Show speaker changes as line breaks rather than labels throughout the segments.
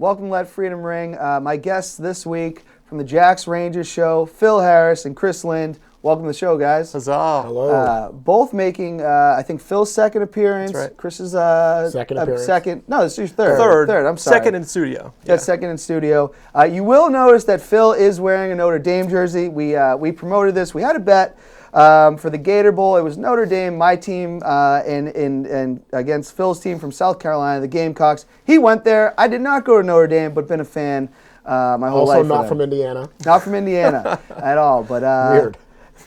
Welcome to Let Freedom Ring. My guests this week from the Jacks Rangers show, Phil Harris and Chris Lind. Welcome to the show, guys.
Huzzah.
Hello.
Both making, I think, Phil's second appearance.
That's right.
Chris's
Second appearance.
second. No, this is your third.
Third.
I'm sorry.
Second in studio.
That's second in studio. You will notice that Phil is wearing a Notre Dame jersey. We promoted this. We had a bet for the Gator Bowl. It was Notre Dame, my team, and against Phil's team from South Carolina, the Gamecocks. He went there. I did not go to Notre Dame, but been a fan my whole life.
Also not from Indiana.
Not from Indiana at all. But
Weird.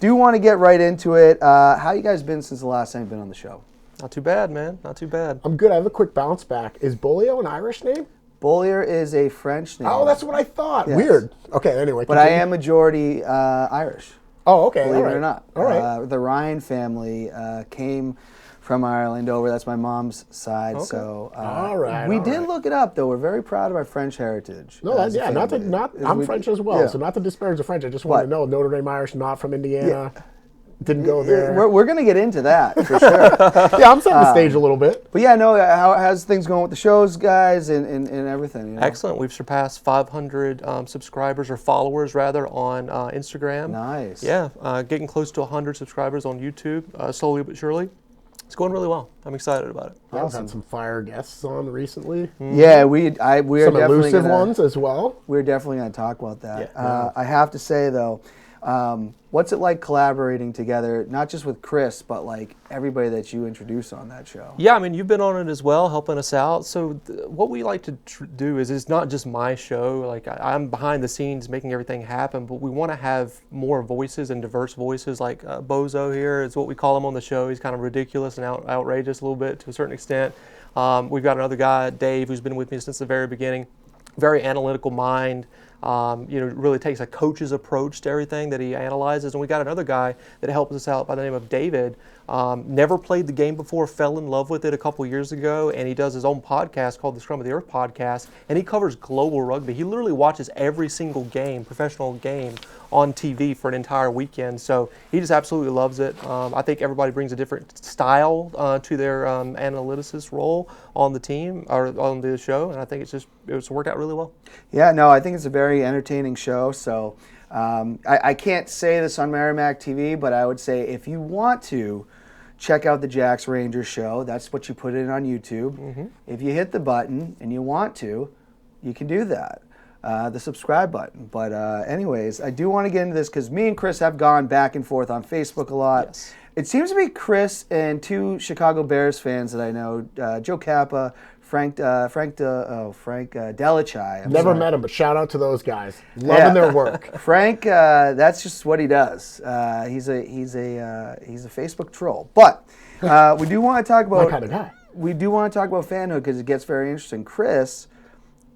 do want to get right into it. How you guys been since the last time you've been on the show?
Not too bad, man. Not too bad.
I'm good. I have a quick bounce back. Is Bolio an Irish name?
Bollier is a French name.
Oh, that's what I thought.
Yes.
Weird. Okay, anyway.
But I
continue.
am majority Irish.
Oh, okay.
Believe
all right.
it or not.
All right.
The Ryan family came from Ireland over. That's my mom's side.
Okay.
So
All right,
we
all
did
right.
look it up, though. We're very proud of our French heritage.
No,
as
that's,
a
yeah,
family.
I'm French as well,
yeah.
so not to disparage the French. I just want to know Notre Dame Irish, not from Indiana. Didn't go there.
We're going to get into that for sure.
Yeah, I'm setting the stage a little bit.
But yeah, no, how's things going with the shows, guys, and everything? You know?
Excellent. We've surpassed 500 subscribers, or followers rather, on Instagram.
Nice.
Yeah, getting close to 100 subscribers on YouTube, slowly but surely. It's going really well. I'm excited about it.
Yeah, I've had some fire guests on recently.
Yeah, we're
Some
definitely
elusive
gonna,
ones as well.
We're definitely going to talk about that.
Yeah.
I have to say, though, what's it like collaborating together, not just with Chris, but like everybody that you introduce on that show?
Yeah, I mean, you've been on it as well, helping us out. So what we like to do is it's not just my show. Like I'm behind the scenes making everything happen, but we want to have more voices and diverse voices. Like Bozo here is what we call him on the show. He's kind of ridiculous and outrageous a little bit to a certain extent. We've got another guy, Dave, who's been with me since the very beginning. Very analytical mind. Really takes a coach's approach to everything that he analyzes. And we got another guy that helps us out by the name of David. Never played the game before, fell in love with it a couple years ago, and he does his own podcast called the Scrum of the Earth podcast, and he covers global rugby. He literally watches every single game, professional game, on TV for an entire weekend. So he just absolutely loves it. I think everybody brings a different style to their analyticist role on the team or on the show, and I think it's worked out really well.
Yeah, no, I think it's a very entertaining show. So I can't say this on Merrimack TV, but I would say if you want to check out the Jacks Rangers show, that's what you put in on YouTube. Mm-hmm. If you hit the button and you want to, you can do that. The subscribe button. But anyways, I do want to get into this because me and Chris have gone back and forth on Facebook a lot.
Yes.
It seems to be Chris and two Chicago Bears fans that I know, Joe Kappa, Frank Delichai.
Never met him, but shout out to those guys. Loving their work.
Frank, that's just what he does. He's a Facebook troll. But we do want to talk about
My kind of guy.
We do want to talk about fanhood because it gets very interesting. Chris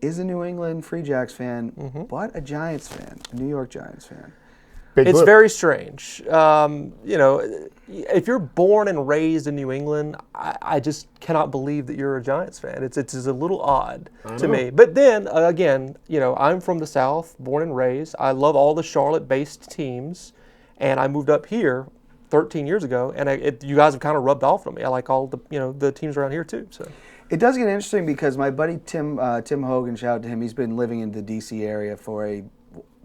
is a New England Free Jacks fan, but a Giants fan, a New York Giants fan.
Big
It's
blue.
very strange. If you're born and raised in New England, I just cannot believe that you're a Giants fan. It's a little odd to me. But then, again, I'm from the South, born and raised. I love all the Charlotte-based teams, and I moved up here 13 years ago, and you guys have kind of rubbed off on me. I like all the teams around here, too. So.
It does get interesting because my buddy Tim Hogan, shout out to him, he's been living in the D.C. area for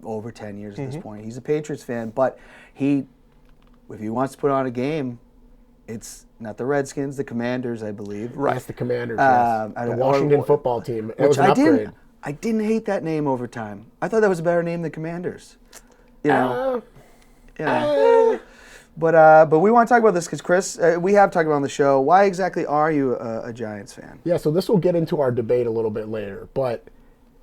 over 10 years at this point. He's a Patriots fan, but if he wants to put on a game, it's not the Redskins, the Commanders, I believe.
Right. That's the Commanders, yes. The Washington football team. It was an upgrade.
I didn't hate that name over time. I thought that was a better name than Commanders. But we want to talk about this because, Chris, we have talked about on the show. Why exactly are you a Giants fan?
Yeah, so this will get into our debate a little bit later. But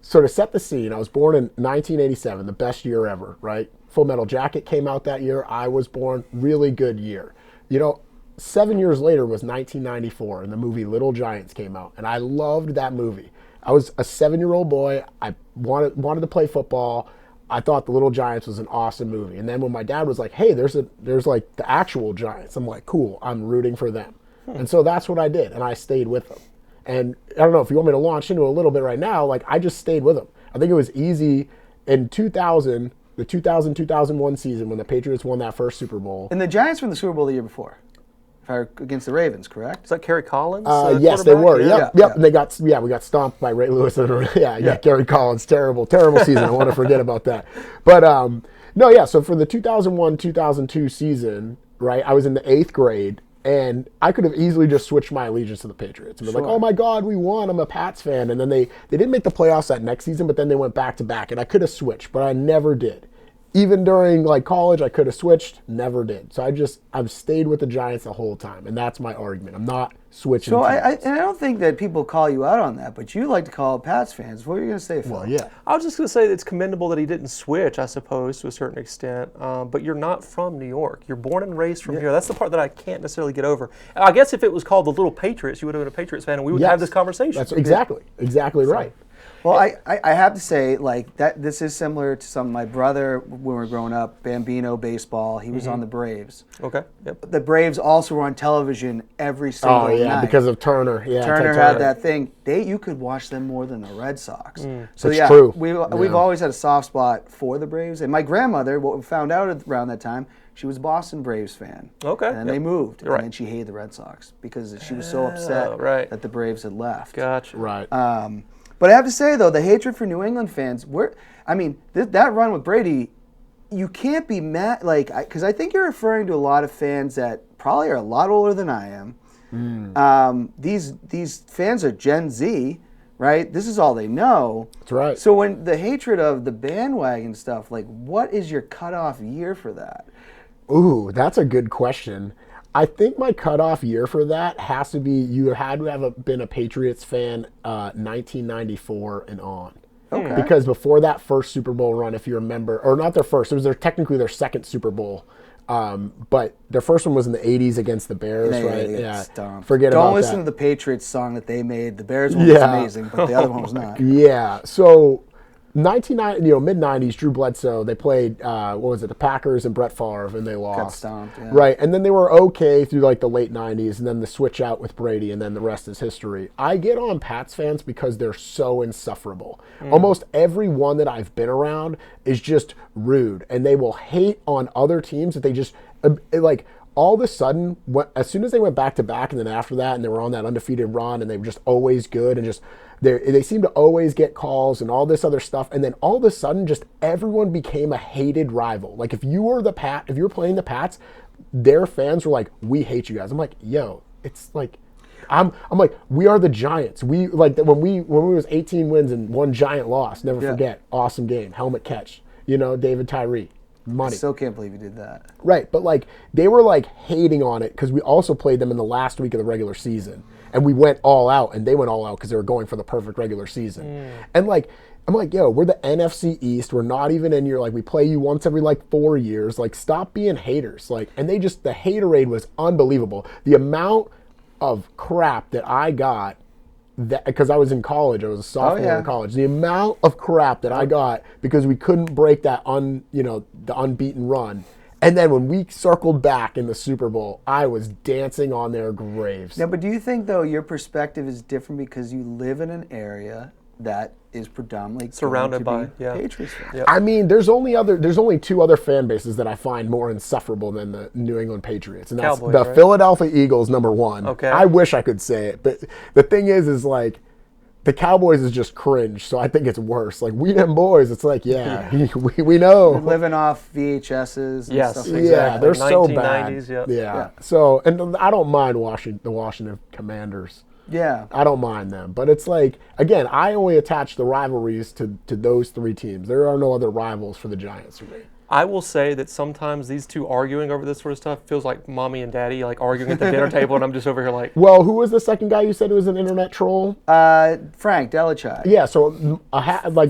so to set the scene, I was born in 1987, the best year ever, right? Full Metal Jacket came out that year. I was born. Really good year. 7 years later was 1994, and the movie Little Giants came out. And I loved that movie. I was a 7-year-old boy. I wanted to play football. I thought The Little Giants was an awesome movie. And then when my dad was like, hey, there's like the actual Giants, I'm like, cool, I'm rooting for them. And so that's what I did, and I stayed with them. And I don't know if you want me to launch into a little bit right now, like I just stayed with them. I think it was easy in 2000, the 2000-2001 season when the Patriots won that first Super Bowl.
And the Giants won the Super Bowl the year before. against the Ravens, correct?
Is that Kerry Collins?
Yes, they were.
quarterback?
Yep. And we got stomped by Ray Lewis. Gary Collins, terrible season. I want to forget about that. But no, yeah. So for the 2001-2002 season, right, I was in the 8th grade, and I could have easily just switched my allegiance to the Patriots and been like, "Oh my God, we won! I'm a Pats fan." And then they didn't make the playoffs that next season, but then they went back to back, and I could have switched, but I never did. Even during like college, I could have switched, never did. So I've stayed with the Giants the whole time, and that's my argument. I'm not switching.
So I don't think that people call you out on that, but you like to call out Pats fans. What are you going to say, Phil?
Well, yeah.
I was just going to say it's commendable that he didn't switch, I suppose, to a certain extent. But you're not from New York. You're born and raised from here. That's the part that I can't necessarily get over. I guess if it was called the Little Patriots, you would have been a Patriots fan, and we would have this conversation.
That's exactly right.
Well, I have to say, like, that this is similar to some of my brother when we were growing up, Bambino baseball. He was on the Braves.
Okay. Yep.
The Braves also were on television every single night.
Oh, yeah, because of Turner. Yeah,
Turner had that thing. You could watch them more than the Red Sox. So,
That's
yeah,
true.
We've always had a soft spot for the Braves. And my grandmother, what we found out around that time, she was a Boston Braves fan.
Okay.
And then they moved.
Right.
And then she hated the Red Sox because she was so upset that the Braves had left.
Gotcha.
Right.
But I have to say, though, the hatred for New England fans, that run with Brady, you can't be mad, because I think you're referring to a lot of fans that probably are a lot older than I am. These fans are Gen Z, right? This is all they know.
That's right.
So when the hatred of the bandwagon stuff, like, what is your cutoff year for that?
Ooh, that's a good question. I think my cutoff year for that has to be you had to have been a Patriots fan 1994 and on.
Okay.
Because before that first Super Bowl run, if you remember, or not their first, it was technically their second Super Bowl. But their first one was in the 80s against the Bears, right?
Yeah.
Forget about that.
Don't listen to the Patriots song that they made. The Bears one was amazing, but the other one was not.
Yeah. So mid-90s, Drew Bledsoe, they played, the Packers and Brett Favre, and they lost.
Got stomped, yeah.
Right, and then they were okay through like the late 90s, and then the switch out with Brady, and then the rest is history. I get on Pats fans because they're so insufferable. Almost every one that I've been around is just rude, and they will hate on other teams that they just, all of a sudden, as soon as they went back-to-back, and then after that, and they were on that undefeated run, and they were just always good, and just... They seem to always get calls and all this other stuff, and then all of a sudden, just everyone became a hated rival. Like if you were playing the Pats, their fans were like, "We hate you guys." I'm like, "Yo, it's like, I'm like, we are the Giants. We like when we was 18 wins and 1 giant loss. Never forget, awesome game, helmet catch. David Tyree." Money.
I still can't believe you did that.
Right, but like they were like hating on it because we also played them in the last week of the regular season, and we went all out, and they went all out because they were going for the perfect regular season. And like I'm like, yo, we're the NFC East. We're not even in your we play you once every 4 years. Like, stop being haters. And the haterade was unbelievable. The amount of crap that I got. Because I was in college, I was a sophomore in college. The amount of crap that I got because we couldn't break that the unbeaten run, and then when we circled back in the Super Bowl, I was dancing on their graves.
Yeah, but do you think though your perspective is different because you live in an area that is predominantly
surrounded by
Patriots fans?
Yep.
I mean, there's only 2 other fan bases that I find more insufferable than the New England Patriots, and that's
Cowboys,
the
right?
Philadelphia Eagles, number 1.
Okay.
I wish I could say it, but the thing is the Cowboys is just cringe, so I think it's worse. We them boys, it's we know.
Living off VHSs and
Yes,
stuff like
exactly.
Yeah, they're so bad.
1990s,
Yeah. So, and I don't mind the Washington Commanders.
Yeah.
I don't mind them. But it's again, I only attach the rivalries to those 3 teams. There are no other rivals for the Giants for me.
I will say that sometimes these two arguing over this sort of stuff feels like mommy and daddy arguing at the dinner table, and I'm just over here
Well, who was the second guy you said was an internet troll?
Frank Delichai.
Yeah, so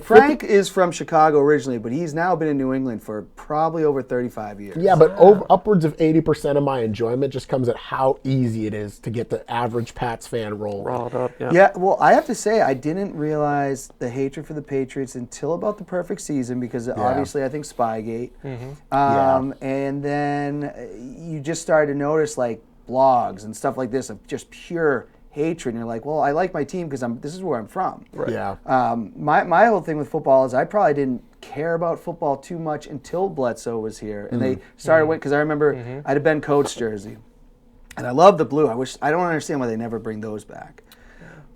Frank is from Chicago originally, but he's now been in New England for probably over 35 years.
Yeah, but upwards of 80% of my enjoyment just comes at how easy it is to get the average Pats fan riled
up.
Yeah, well, I have to say, I didn't realize the hatred for the Patriots until about the perfect season because obviously I think Spygate. And then you just started to notice blogs and stuff like this of just pure hatred, and you're like, well, I like my team because this is where I'm from.
Right.
Yeah.
My whole thing with football is I probably didn't care about football too much until Bledsoe was here, and they started because I remember I had a Ben Coates jersey. And I love the blue. I don't understand why they never bring those back.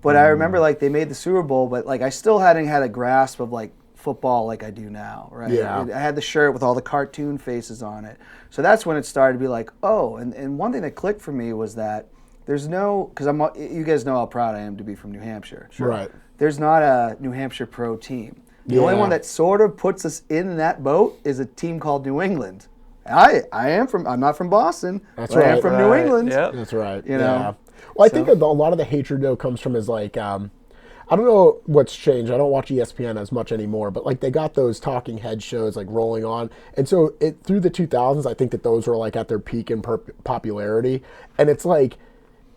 But I remember like they made the Super Bowl, but like I still hadn't had a grasp of like football like I do now, right?
Yeah.
I had the shirt with all the cartoon faces on it. So that's when it started to be like, oh, and one thing that clicked for me was that there's no, because you guys know how proud I am to be from New Hampshire.
Sure. Right.
There's not a New Hampshire pro team. The only one that sort of puts us in that boat is a team called New England. I'm not from Boston.
That's
but
right.
I am from New England.
Yep.
That's right.
You know?
Well, I think a lot of the hatred though comes from is like I don't know what's changed. I don't watch ESPN as much anymore, but like they got those talking head shows like rolling on, and so through the 2000s, I think that those were like at their peak in popularity, and it's like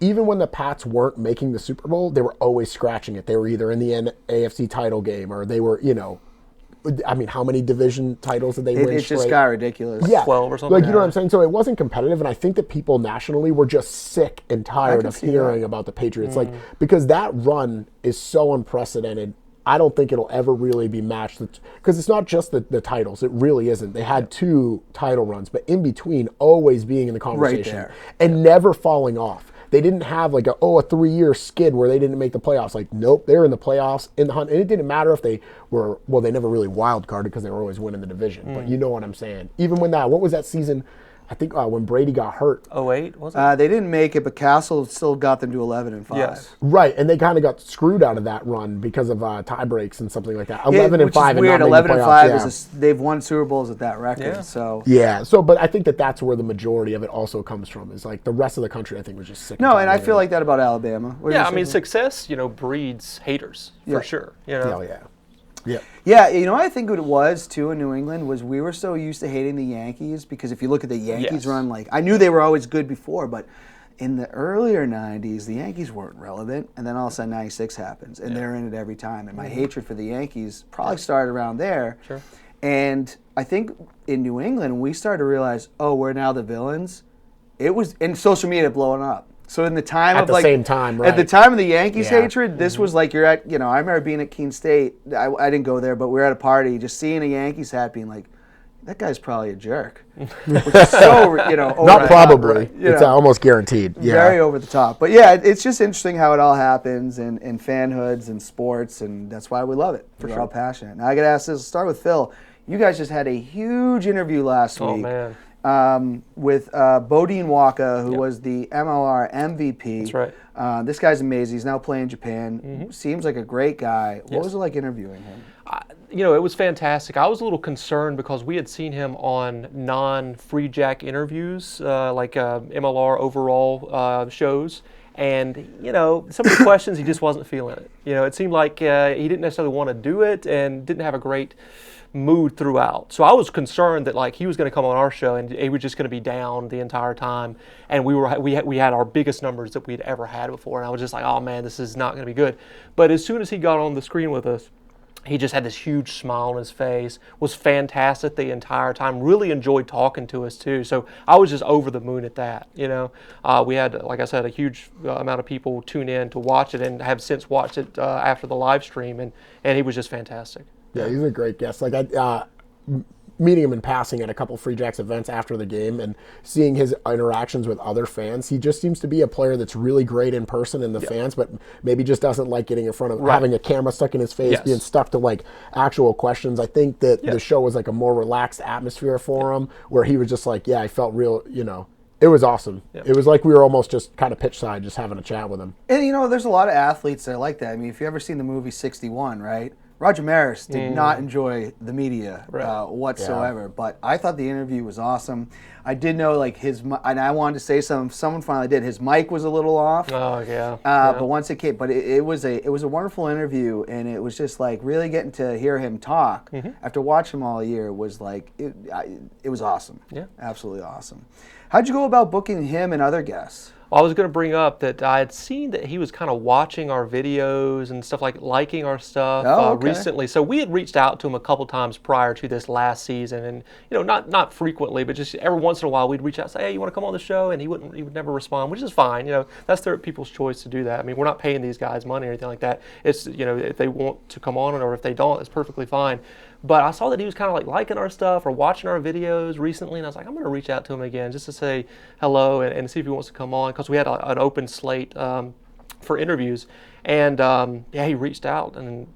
even when the Pats weren't making the Super Bowl, they were always scratching it. They were either in the AFC title game or they were, I mean, how many division titles did they win?
It just got ridiculous.
Yeah,
12 or something.
Like, you know what I'm saying? So it wasn't competitive, and I think that people nationally were just sick and tired of hearing about the Patriots. Like, because that run is so unprecedented, I don't think it'll ever really be matched. Because it's not just the titles. It really isn't. They had 2 title runs, but in between, always being in the conversation.
Right there.
And never falling off. They didn't have like a 3-year skid where they didn't make the playoffs. Like, nope, they're in the playoffs, in the hunt. And it didn't matter if they were, well, they never really wild carded because they were always winning the division. But you know what I'm saying. Even when what was that season? I think when Brady got hurt.
08, was it?
They didn't make it, but Castle still got them to 11-5.
Yes.
Right, and they kind of got screwed out of that run because of tie breaks and something like that. 11-5
which is
and
weird.
not making the playoffs.
11-5 is they've won Super Bowls at that record.
Yeah.
So
But I think that's where the majority of it also comes from. Is like the rest of the country, I think, was just sick.
no, and I feel like that about Alabama. What do you
Yeah, I
say?
mean, success, breeds haters for sure.
hell yeah. Yeah.
Yeah, I think what it was too in New England was we were so used to hating the Yankees because if you look at the Yankees run, like I knew they were always good before, but in the earlier '90s, the Yankees weren't relevant, and then all of a sudden '96 happens, and they're in it every time. And my hatred for the Yankees probably started around there.
Sure.
And I think in New England, when we started to realize, oh, we're now the villains, it was in social media blowing up. So in the time
At the same time, right.
At the time of the Yankees
Yeah.
hatred, this was like you're at, I remember being at Keene State. I didn't go there, but we were at a party, just seeing a Yankees hat, being like, that guy's probably a jerk. Which is so, over
Not
the
probably.
top, right?
It's almost guaranteed. Yeah.
Very over the top. But yeah, it's just interesting how it all happens in fanhoods and sports, and that's why we love it. We're all passionate. Now I got to ask this, start with Phil. You guys just had a huge interview last week.
Man.
With Beaudein Waaka, who was the MLR MVP.
That's right.
This guy's amazing. He's now playing Japan. Seems like a great guy. What was it like interviewing him?
It was fantastic. I was a little concerned because we had seen him on non-Free Jack interviews, like MLR overall shows. And, some of the questions, he just wasn't feeling it. It seemed like he didn't necessarily want to do it and didn't have a great mood throughout. So I was concerned that he was going to come on our show and he was just going to be down the entire time. And we had our biggest numbers that we'd ever had before. And I was just like, oh man, this is not going to be good. But as soon as he got on the screen with us, he just had this huge smile on his face, was fantastic the entire time, really enjoyed talking to us too. So I was just over the moon at that, We had, like I said, a huge amount of people tune in to watch it and have since watched it after the live stream, and he was just fantastic.
Yeah, he's a great guest. Like meeting him in passing at a couple Free Jacks events after the game and seeing his interactions with other fans, he just seems to be a player that's really great in person in the fans, but maybe just doesn't like getting in front of having a camera stuck in his face, being stuck to actual questions. I think that the show was like a more relaxed atmosphere for him, where he was just like, I felt real, It was awesome. It was like we were almost just kind of pitch side, just having a chat with him.
And there's a lot of athletes that are like that. I mean, if you ever seen the movie 61, right? Roger Maris did not enjoy the media whatsoever, but I thought the interview was awesome. I did know and I wanted to say something. Someone finally did. His mic was a little off.
Oh yeah.
But once it came, but it was a wonderful interview, and it was just really getting to hear him talk after watching him all year was it was awesome. Yeah, absolutely awesome. How'd you go about booking him and other guests?
I was going to bring up that I had seen that he was kind of watching our videos and stuff, liking our stuff recently. So we had reached out to him a couple times prior to this last season, and not frequently, but just every once in a while we'd reach out and say, "Hey, you want to come on the show?" And he would never respond, which is fine. That's their people's choice to do that. I mean, we're not paying these guys money or anything like that. It's if they want to come on or if they don't, it's perfectly fine. But I saw that he was kind of like liking our stuff or watching our videos recently, and I was like, I'm going to reach out to him again just to say hello and see if he wants to come on, because we had an open slate for interviews. And he reached out, and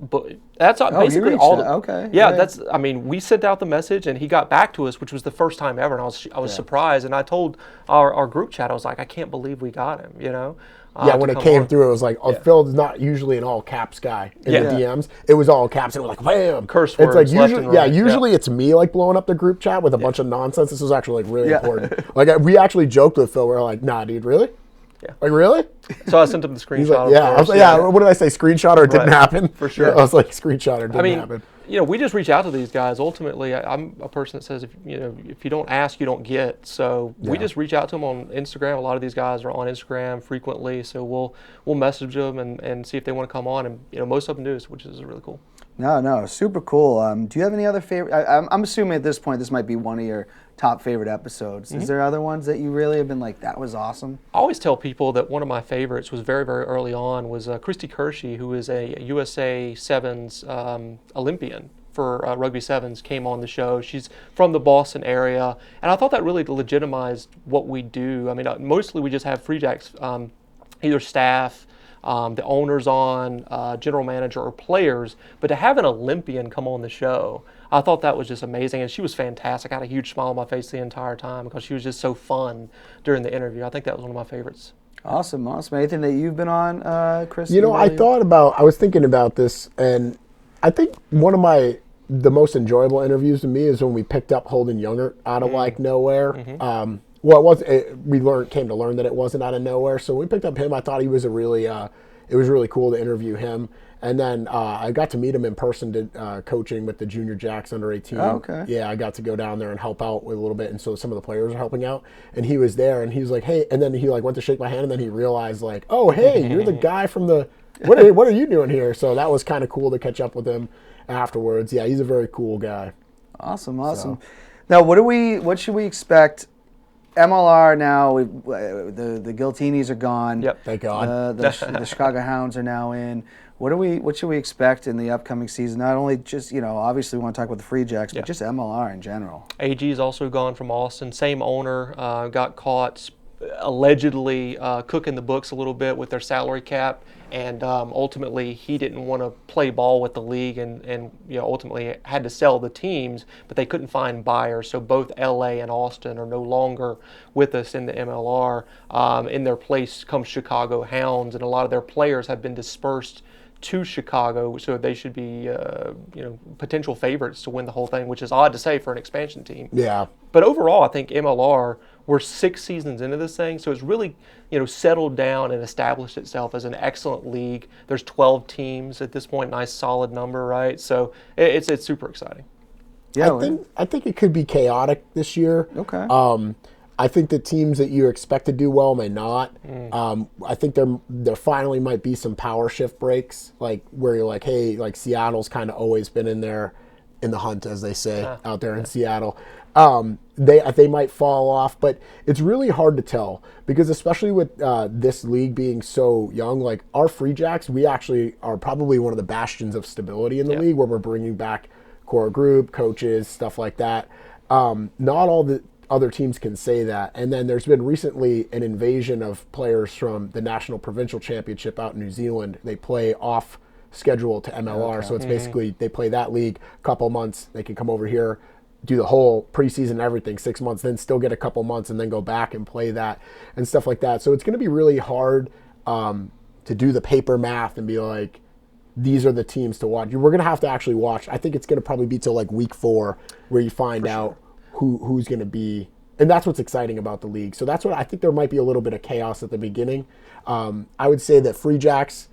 that's basically all.
Okay.
Yeah, that's. I mean, we sent out the message, and he got back to us, which was the first time ever, and I was surprised. And I told our group chat, I was like, I can't believe we got him.
When it came through, it was like, Phil's not usually an all caps guy in the DMs. It was all caps, and it was like, wham!
Curse words.
It's like usually,
left and right.
usually it's me like blowing up the group chat with a bunch of nonsense. This was actually like really important. Like we actually joked with Phil. We're like, nah, dude, really?
Yeah.
Like, really?
So I sent him the screenshot.
He's like, I was like, what did I say? Screenshot or it didn't happen?
For sure.
I was like, screenshot or it didn't happen.
We just reach out to these guys. Ultimately, I'm a person that says, if you don't ask, you don't get. So we just reach out to them on Instagram. A lot of these guys are on Instagram frequently. So we'll message them and see if they want to come on. And most of them do, which is really cool.
No, super cool. Do you have any other favorite? I'm assuming at this point this might be one of your top favorite episodes. Is there other ones that you really have been like, that was awesome?
I always tell people that one of my favorites was very, very early on was Christy Kershey, who is a USA Sevens Olympian for Rugby Sevens, came on the show. She's from the Boston area, and I thought that really legitimized what we do. I mean, mostly we just have Free Jacks, either staff, the owners on, general manager, or players, but to have an Olympian come on the show, I thought that was just amazing, and she was fantastic. I had a huge smile on my face the entire time because she was just so fun during the interview. I think that was one of my favorites.
Awesome. Anything that you've been on, Chris?
I was thinking about this, and I think one of the most enjoyable interviews to me is when we picked up Holden Younger out of like nowhere. We came to learn that it wasn't out of nowhere. So when we picked up him, I thought he was it was really cool to interview him. And then I got to meet him in person coaching with the Junior Jacks under 18.
Oh, okay.
Yeah, I got to go down there and help out with a little bit. And so some of the players were helping out. And he was there, and he was like, hey. And then he like went to shake my hand, and then he realized like, oh, hey, you're the guy from the – what are you doing here? So that was kind of cool to catch up with him afterwards. Yeah, he's a very cool guy.
Awesome. So. Now, what should we expect? MLR now, the Giltinis are gone.
Yep.
Thank God.
The Chicago Hounds are now in. What should we expect in the upcoming season? Not only just, obviously we want to talk about the Free Jacks, but just MLR in general.
AG is also gone from Austin. Same owner, got caught allegedly cooking the books a little bit with their salary cap, and ultimately he didn't want to play ball with the league, and ultimately had to sell the teams, but they couldn't find buyers. So both LA and Austin are no longer with us in the MLR. In their place comes Chicago Hounds, and a lot of their players have been dispersed to Chicago, so they should be potential favorites to win the whole thing, which is odd to say for an expansion team.
Yeah.
But overall, I think MLR, we're 6 seasons into this thing, so it's really settled down and established itself as an excellent league. There's 12 teams at this point, nice solid number, right? So it's super exciting.
Yeah,
I think it could be chaotic this year.
Okay.
I think the teams that you expect to do well may not. I think there finally might be some power shift breaks, like where you're like, hey, like Seattle's kind of always been in there in the hunt, as they say out there in Seattle. They might fall off, but it's really hard to tell because especially with this league being so young, like our Free Jacks, we actually are probably one of the bastions of stability in the league, where we're bringing back core group, coaches, stuff like that. Not all the other teams can say that. And then there's been recently an invasion of players from the National Provincial Championship out in New Zealand. They play off schedule to MLR, so it's basically they play that league a couple months, they can come over here, do the whole preseason and everything, 6 months, then still get a couple months and then go back and play that and stuff like that. So it's going to be really hard to do the paper math and be like, these are the teams to watch. We're going to have to actually watch. I think it's going to probably be till like week 4 where you find out who's going to be, and that's what's exciting about the league. So that's what I think. There might be a little bit of chaos at the beginning. I would say that Free Jacks,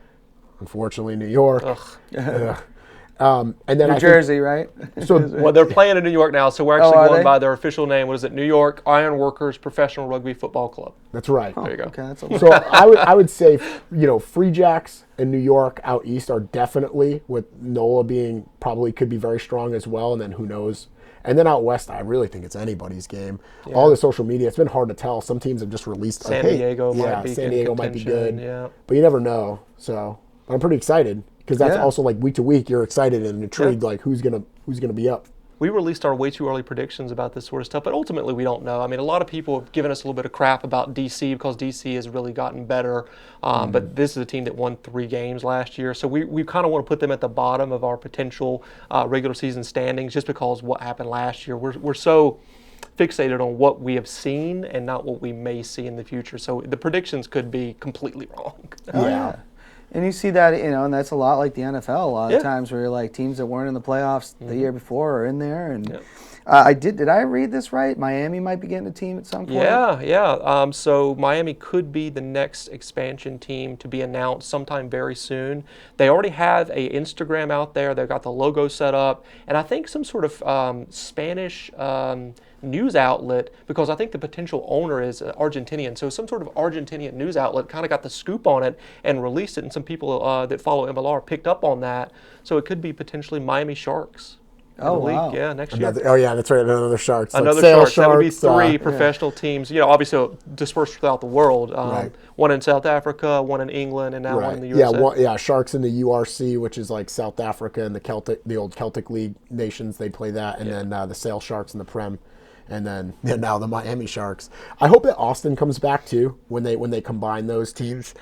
unfortunately, New York, and then
New Jersey, right?
So
well, they're playing in New York now, so we're actually going
they?
by their official name. What is it? New York Ironworkers Professional Rugby Football Club.
That's right.
There you go.
Okay, that's
So I would say Free Jacks and New York out east are definitely, with NOLA being probably could be very strong as well, and then who knows. And then out west, I really think it's anybody's game. Yeah. All the social media, it's been hard to tell. Some teams have just released
San Diego
might be good.
Yeah.
But you never know. So I'm pretty excited because that's also like week to week, you're excited and intrigued, like who's going to who's going to be up.
We released our way too early predictions about this sort of stuff, but ultimately we don't know. I mean, a lot of people have given us a little bit of crap about DC because DC has really gotten better, but this is a team that won 3 games last year, so we kind of want to put them at the bottom of our potential regular season standings just because what happened last year. We're so fixated on what we have seen and not what we may see in the future, so the predictions could be completely wrong.
Yeah. And you see that, and that's a lot like the NFL. A lot of times where you're like teams that weren't in the playoffs the year before are in there. And did I read this right? Miami might be getting a team at some point.
Yeah. So Miami could be the next expansion team to be announced sometime very soon. They already have a Instagram out there. They've got the logo set up, and I think some sort of Spanish news outlet, because I think the potential owner is Argentinian. So some sort of Argentinian news outlet kind of got the scoop on it and released it, and some people that follow MLR picked up on that. So it could be potentially Miami Sharks.
Oh, wow.
Yeah, next year.
Oh, yeah, that's right. Another Sharks.
Another
Sale
Sharks. That would be 3
yeah.
professional teams, obviously dispersed throughout the world.
Right.
One in South Africa, one in England, and now one in the USA.
Yeah, Sharks in the URC, which is like South Africa and the old Celtic League nations. They play that, and then the Sale Sharks in the Prem. And then now the Miami Sharks. I hope that Austin comes back too when they combine those teams,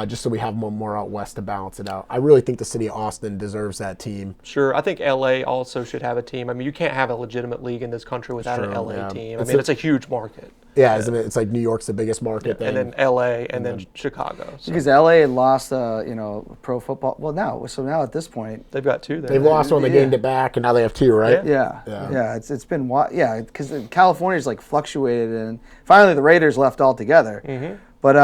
just so we have one more out west to balance it out. I really think the city of Austin deserves that team.
Sure, I think LA also should have a team. I mean, you can't have a legitimate league in this country without an LA team. I mean, it's a huge market.
Yeah, isn't it? It's like New York's the biggest market,
and then LA, and then Chicago. So.
Because LA had lost, pro football. Well, now at this point
they've got 2 there.
They've lost one, they gained it back, and now they have 2, right?
Yeah. It's been because California's like fluctuated, and finally the Raiders left altogether. But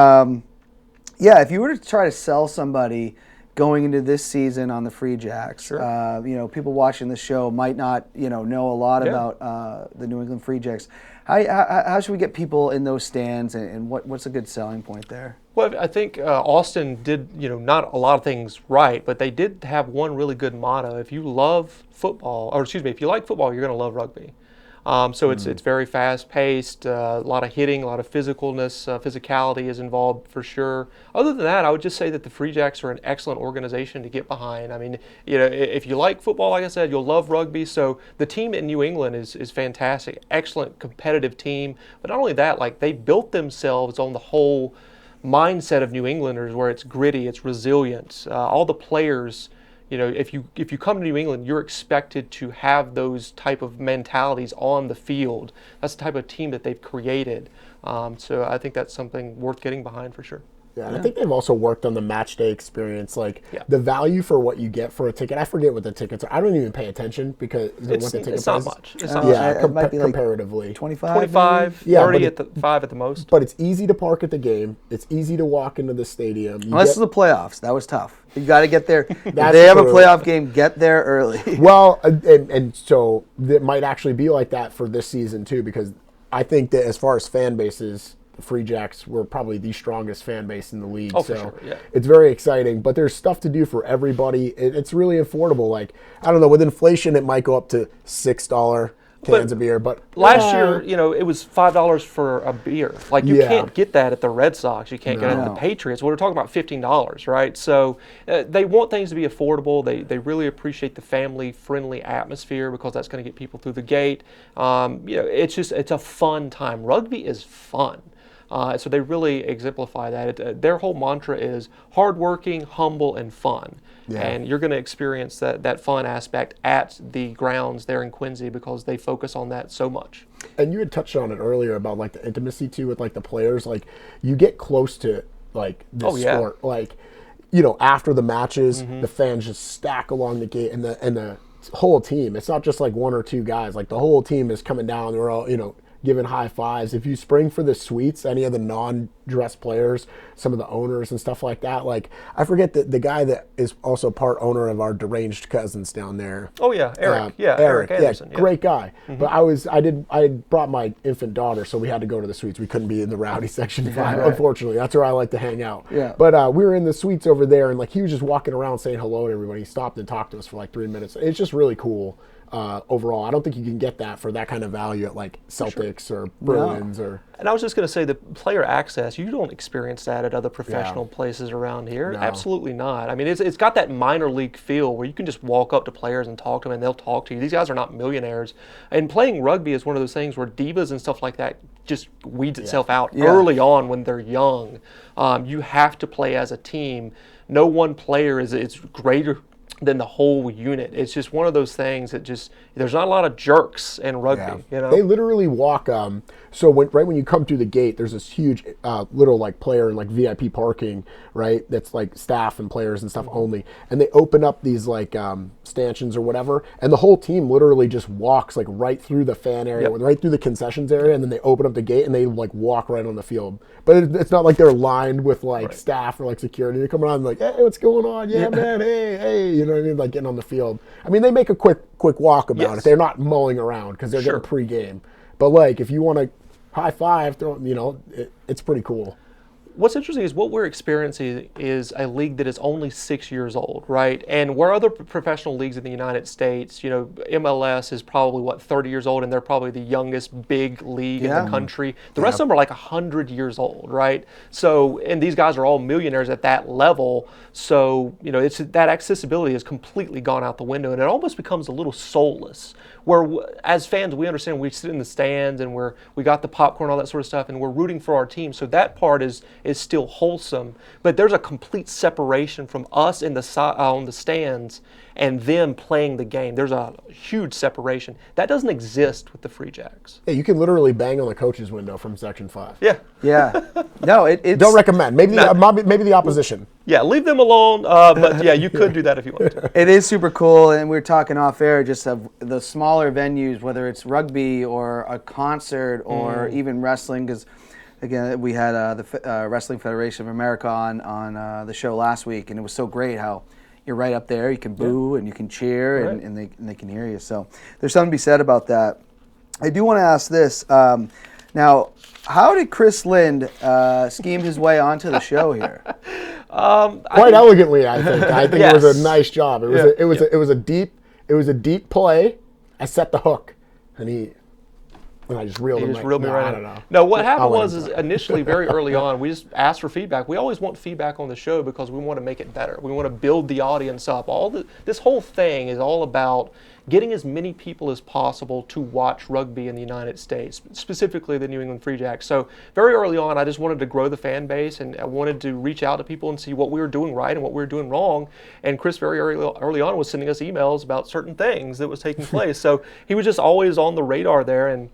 if you were to try to sell somebody going into this season on the Free Jacks, people watching the show might not know a lot about the New England Free Jacks. How should we get people in those stands, and what's a good selling point there?
Well, I think Austin did, not a lot of things right, but they did have one really good motto. If you love football, if you like football, you're going to love rugby. So it's very fast-paced, a lot of hitting, a lot of physicality is involved for sure. Other than that, I would just say that the Free Jacks are an excellent organization to get behind. I mean, if you like football, like I said, you'll love rugby. So the team in New England is fantastic, excellent competitive team. But not only that, like they built themselves on the whole mindset of New Englanders, where it's gritty, it's resilient. All the players. If you come to New England, you're expected to have those type of mentalities on the field. That's the type of team that they've created. So I think that's something worth getting behind for sure.
Yeah, and I think they've also worked on the match day experience, the value for what you get for a ticket. I forget what the tickets are. I don't even pay attention because
it's not much. It's not
much.
It might be like
comparatively.
25,
30 at the 5 at the most.
But it's easy to park at the game. It's easy to walk into the stadium.
Unless it's the playoffs. That was tough. You got to get there. If
That's
they have a
true.
playoff game, get there early.
Well, and so it might actually be like that for this season too, because I think that as far as fan bases, the Free Jacks were probably the strongest fan base in the league.
Oh, for sure, yeah.
It's very exciting, but there's stuff to do for everybody. It's really affordable. Like, I don't know, with inflation, it might go up to $6 cans of beer, but
last year, it was $5 for a beer. Like you can't get that at the Red Sox. You can't get it at the Patriots. We're talking about $15, right? So they want things to be affordable. They really appreciate the family-friendly atmosphere because that's going to get people through the gate. It's a fun time. Rugby is fun. So they really exemplify that. Their whole mantra is hardworking, humble, and fun. Yeah. And you're going to experience that fun aspect at the grounds there in Quincy because they focus on that so much.
And you had touched on it earlier about like the intimacy too with like the players. Like you get close to like this sport. Like, after the matches, the fans just stack along the gate, and the whole team. It's not just like 1 or 2 guys. Like the whole team is coming down. They're all giving high fives. If you spring for the suites, any of the non-dress players, some of the owners and stuff like that, like I forget the guy that is also part owner of our deranged cousins down there.
Oh yeah, Eric. Eric Anderson.
Great guy. But I brought my infant daughter, so we had to go to the suites. We couldn't be in the rowdy section, unfortunately. That's where I like to hang out.
Yeah.
But we were in the suites over there, and like he was just walking around saying hello to everybody. He stopped and talked to us for like 3 minutes. It's just really cool. overall. I don't think you can get that for that kind of value at like Celtics or Bruins or.
And I was just going to say the player access, you don't experience that at other professional places around here.
No.
Absolutely not. I mean, it's got that minor league feel where you can just walk up to players and talk to them and they'll talk to you. These guys are not millionaires. And playing rugby is one of those things where divas and stuff like that just weeds itself out early on when they're young. You have to play as a team. No one player is greater than the whole unit. It's just one of those things that just, there's not a lot of jerks in rugby. You know?
They literally walk, so right when you come through the gate, there's this huge little like player and like VIP parking, right? That's like staff and players and stuff only. And they open up these like stanchions or whatever, and the whole team literally just walks like right through the fan area, right through the concessions area, and then they open up the gate and they like walk right on the field. But it's not like they're lined with like staff or like security. They come around and like, hey, what's going on? Yeah, man, hey, you know what I mean? Like getting on the field. I mean, they make a quick walk about it. They're not mulling around because they're getting pregame. But like, if you want to high five, it's pretty cool.
What's interesting is what we're experiencing is a league that is only 6 years old, right? And where other professional leagues in the United States, MLS is probably 30 years old, and they're probably the youngest big league in the country. The rest of them are like 100 years old, right? So, and these guys are all millionaires at that level. So, it's that accessibility has completely gone out the window, and it almost becomes a little soulless. Where as fans, we understand we sit in the stands and we got the popcorn, all that sort of stuff, and we're rooting for our team. So that part is still wholesome, but there's a complete separation from us in on the stands and them playing the game. There's a huge separation that doesn't exist with the Free Jacks.
Yeah, you can literally bang on the coach's window from Section 5.
Yeah. No, it's
don't recommend. Maybe the opposition.
Yeah, leave them alone. But yeah, you could do that if you want to.
It is super cool, and we're talking off air just of the smaller venues, whether it's rugby or a concert or even wrestling, because again, we had the Wrestling Federation of America on the show last week, and it was so great how you're right up there. You can boo and you can cheer, and they can hear you. So there's something to be said about that. I do want to ask this. Now, how did Chris Lind scheme his way onto the show here?
Quite elegantly, I think. I think it was a nice job. It was a deep play. I set the hook, and I just reeled him.
Just reeled me right
I
in.
don't know.
No, what happened was initially very early on, we just asked for feedback. We always want feedback on the show because we want to make it better. We want to build the audience up. This whole thing is all about getting as many people as possible to watch rugby in the United States, specifically the New England Free Jacks. So very early on, I just wanted to grow the fan base, and I wanted to reach out to people and see what we were doing right and what we were doing wrong. And Chris very early on was sending us emails about certain things that was taking place. So he was just always on the radar there. And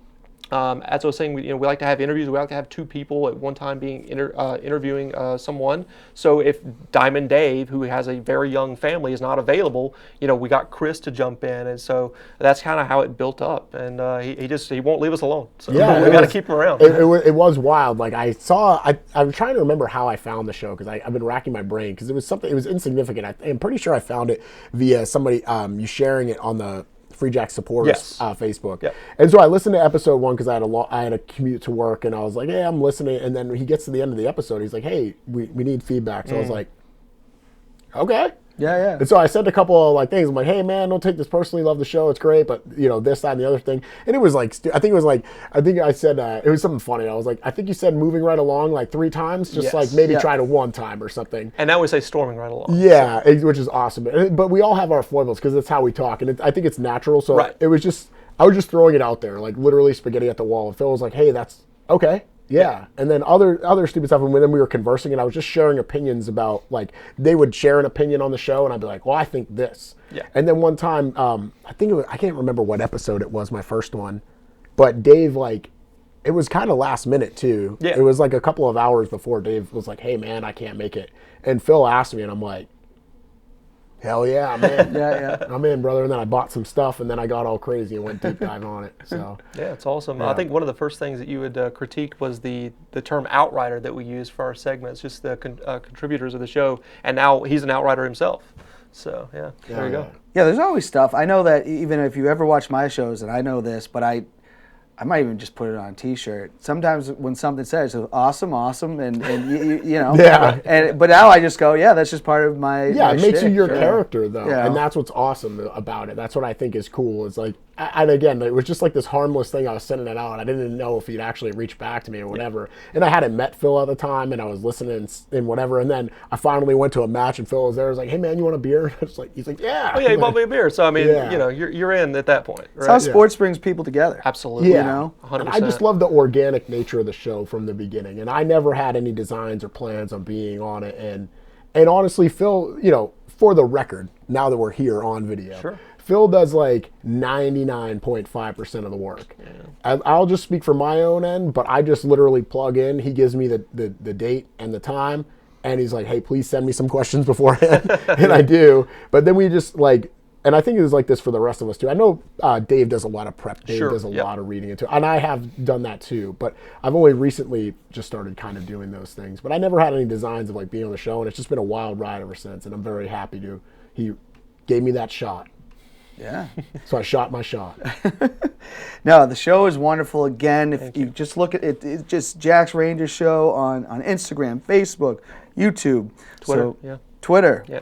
as I was saying, we like to have interviews. We like to have two people at one time being interviewing someone. So if Diamond Dave, who has a very young family, is not available, we got Chris to jump in, and so that's kind of how it built up. And he won't leave us alone. So we got to keep him around.
It was wild. Like I'm trying to remember how I found the show because I've been racking my brain because it was something. It was insignificant. I'm pretty sure I found it via somebody you sharing it on the Free Jack supporters Facebook.
Yep.
And so I listened to episode 1 because I had a commute to work, and I was like, hey, I'm listening. And then he gets to the end of the episode. He's like, hey, we need feedback. So I was like, okay.
Yeah.
And so I said a couple of things. I'm like, hey man, don't take this personally. Love the show. It's great, but this, that, and the other thing. And it was like, I think I said it was something funny. I was like, I think you said moving right along 3 times, just maybe try to 1 time or something.
And now we say storming right along.
Yeah, which is awesome. But we all have our foibles because that's how we talk, and I think it's natural. So I was just throwing it out there, literally spaghetti at the wall. And Phil was like, hey, that's okay. Yeah, and then other stupid stuff. And then we were conversing, and I was just sharing opinions about they would share an opinion on the show, and I'd be like, "Well, I think this."
Yeah.
And then one time, I can't remember what episode it was, my first one, but Dave it was kind of last minute too.
Yeah.
It was a couple of hours before Dave was like, "Hey man, I can't make it," and Phil asked me, and I'm like, hell yeah, I'm in.
Yeah.
I'm in, brother. And then I bought some stuff, and then I got all crazy and went deep dive on it. So
yeah, it's awesome.
Yeah.
I think one of the first things that you would critique was the term outrider that we use for our segments, just the contributors of the show. And now he's an outrider himself. So there you go.
Yeah, there's always stuff. I know that even if you ever watch my shows, and I know this, but I I might even just put it on a T-shirt. Sometimes when something says awesome, and you know,
Yeah.
But now I just go, yeah, that's just part of my.
Yeah,
my
it makes you
shtick,
your
sure.
character, though.
Yeah.
And that's what's awesome about it. That's what I think is cool. It's like, and again, it was just like this harmless thing. I was sending it out. I didn't know if he'd actually reach back to me or whatever. And I hadn't met Phil at the time, and I was listening and whatever. And then I finally went to a match, and Phil was there. I was like, hey, man, you want a beer? He's like, yeah.
Oh, yeah, he bought me a beer. So, I mean,
Yeah.
you know, you're in at that point,
It's
right?
how sports brings people together.
Absolutely.
Yeah.
You know?
100%.
And I just love the organic nature of the show from the beginning. And I never had any designs or plans on being on it. And honestly, Phil, you know, for the record, now that we're here on video,
Sure.
Phil does like 99.5% of the work. Yeah. I'll just speak for my own end, but I just literally plug in. He gives me the date and the time, and he's like, hey, please send me some questions beforehand. And I do. But then we just like, and I think it was like this for the rest of us too. I know Dave does a lot of prep. Dave
Sure,
does a
yep.
lot of reading into it. And I have done that too. But I've only recently just started kind of doing those things. But I never had any designs of like being on the show. And it's just been a wild ride ever since. And I'm very happy he gave me that shot.
Yeah.
So I shot my shot.
No, the show is wonderful. Again, if you just look at it, it's just Jack's Rangers Show on Instagram, Facebook, YouTube,
Twitter,
So,
yeah.
Twitter.
Yeah.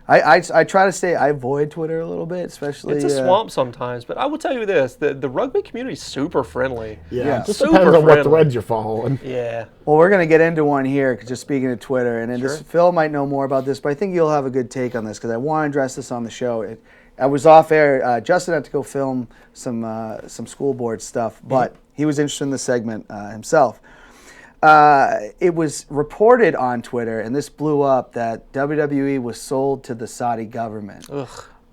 I try to stay. I avoid Twitter a little bit, especially.
It's a swamp sometimes, but I will tell you this: the rugby community is super friendly.
Yeah. It just
Super
depends on what
friendly.
threads you're following.
Yeah.
Well, we're gonna get into one here, just speaking of Twitter, and then
Sure.
Phil might know more about this, but I think you'll have a good take on this because I want to address this on the show. I was off air. Justin had to go film some school board stuff, but he was interested in the segment himself. It was reported on Twitter, and this blew up, that WWE was sold to the Saudi government.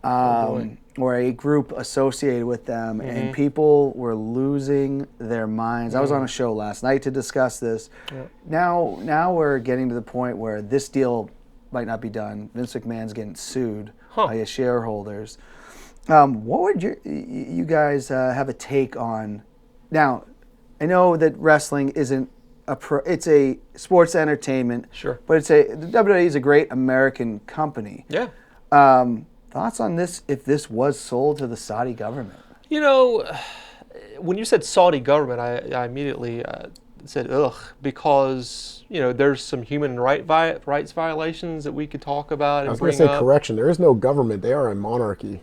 Or a group associated with them, and people were losing their minds. I was on a show last night to discuss this. Now we're getting to the point where this deal might not be done. Vince McMahon's getting sued by his shareholders. What would you guys have a take on? Now, I know that wrestling isn't it's a sports entertainment.
Sure.
But the WWE is a great American company.
Yeah.
Thoughts on this if this was sold to the Saudi government?
You know, when you said Saudi government, I immediately said ugh, because you know there's some human rights violations that we could talk about and
I was going
bring
to say,
up.
correction, there is no government. They are a monarchy.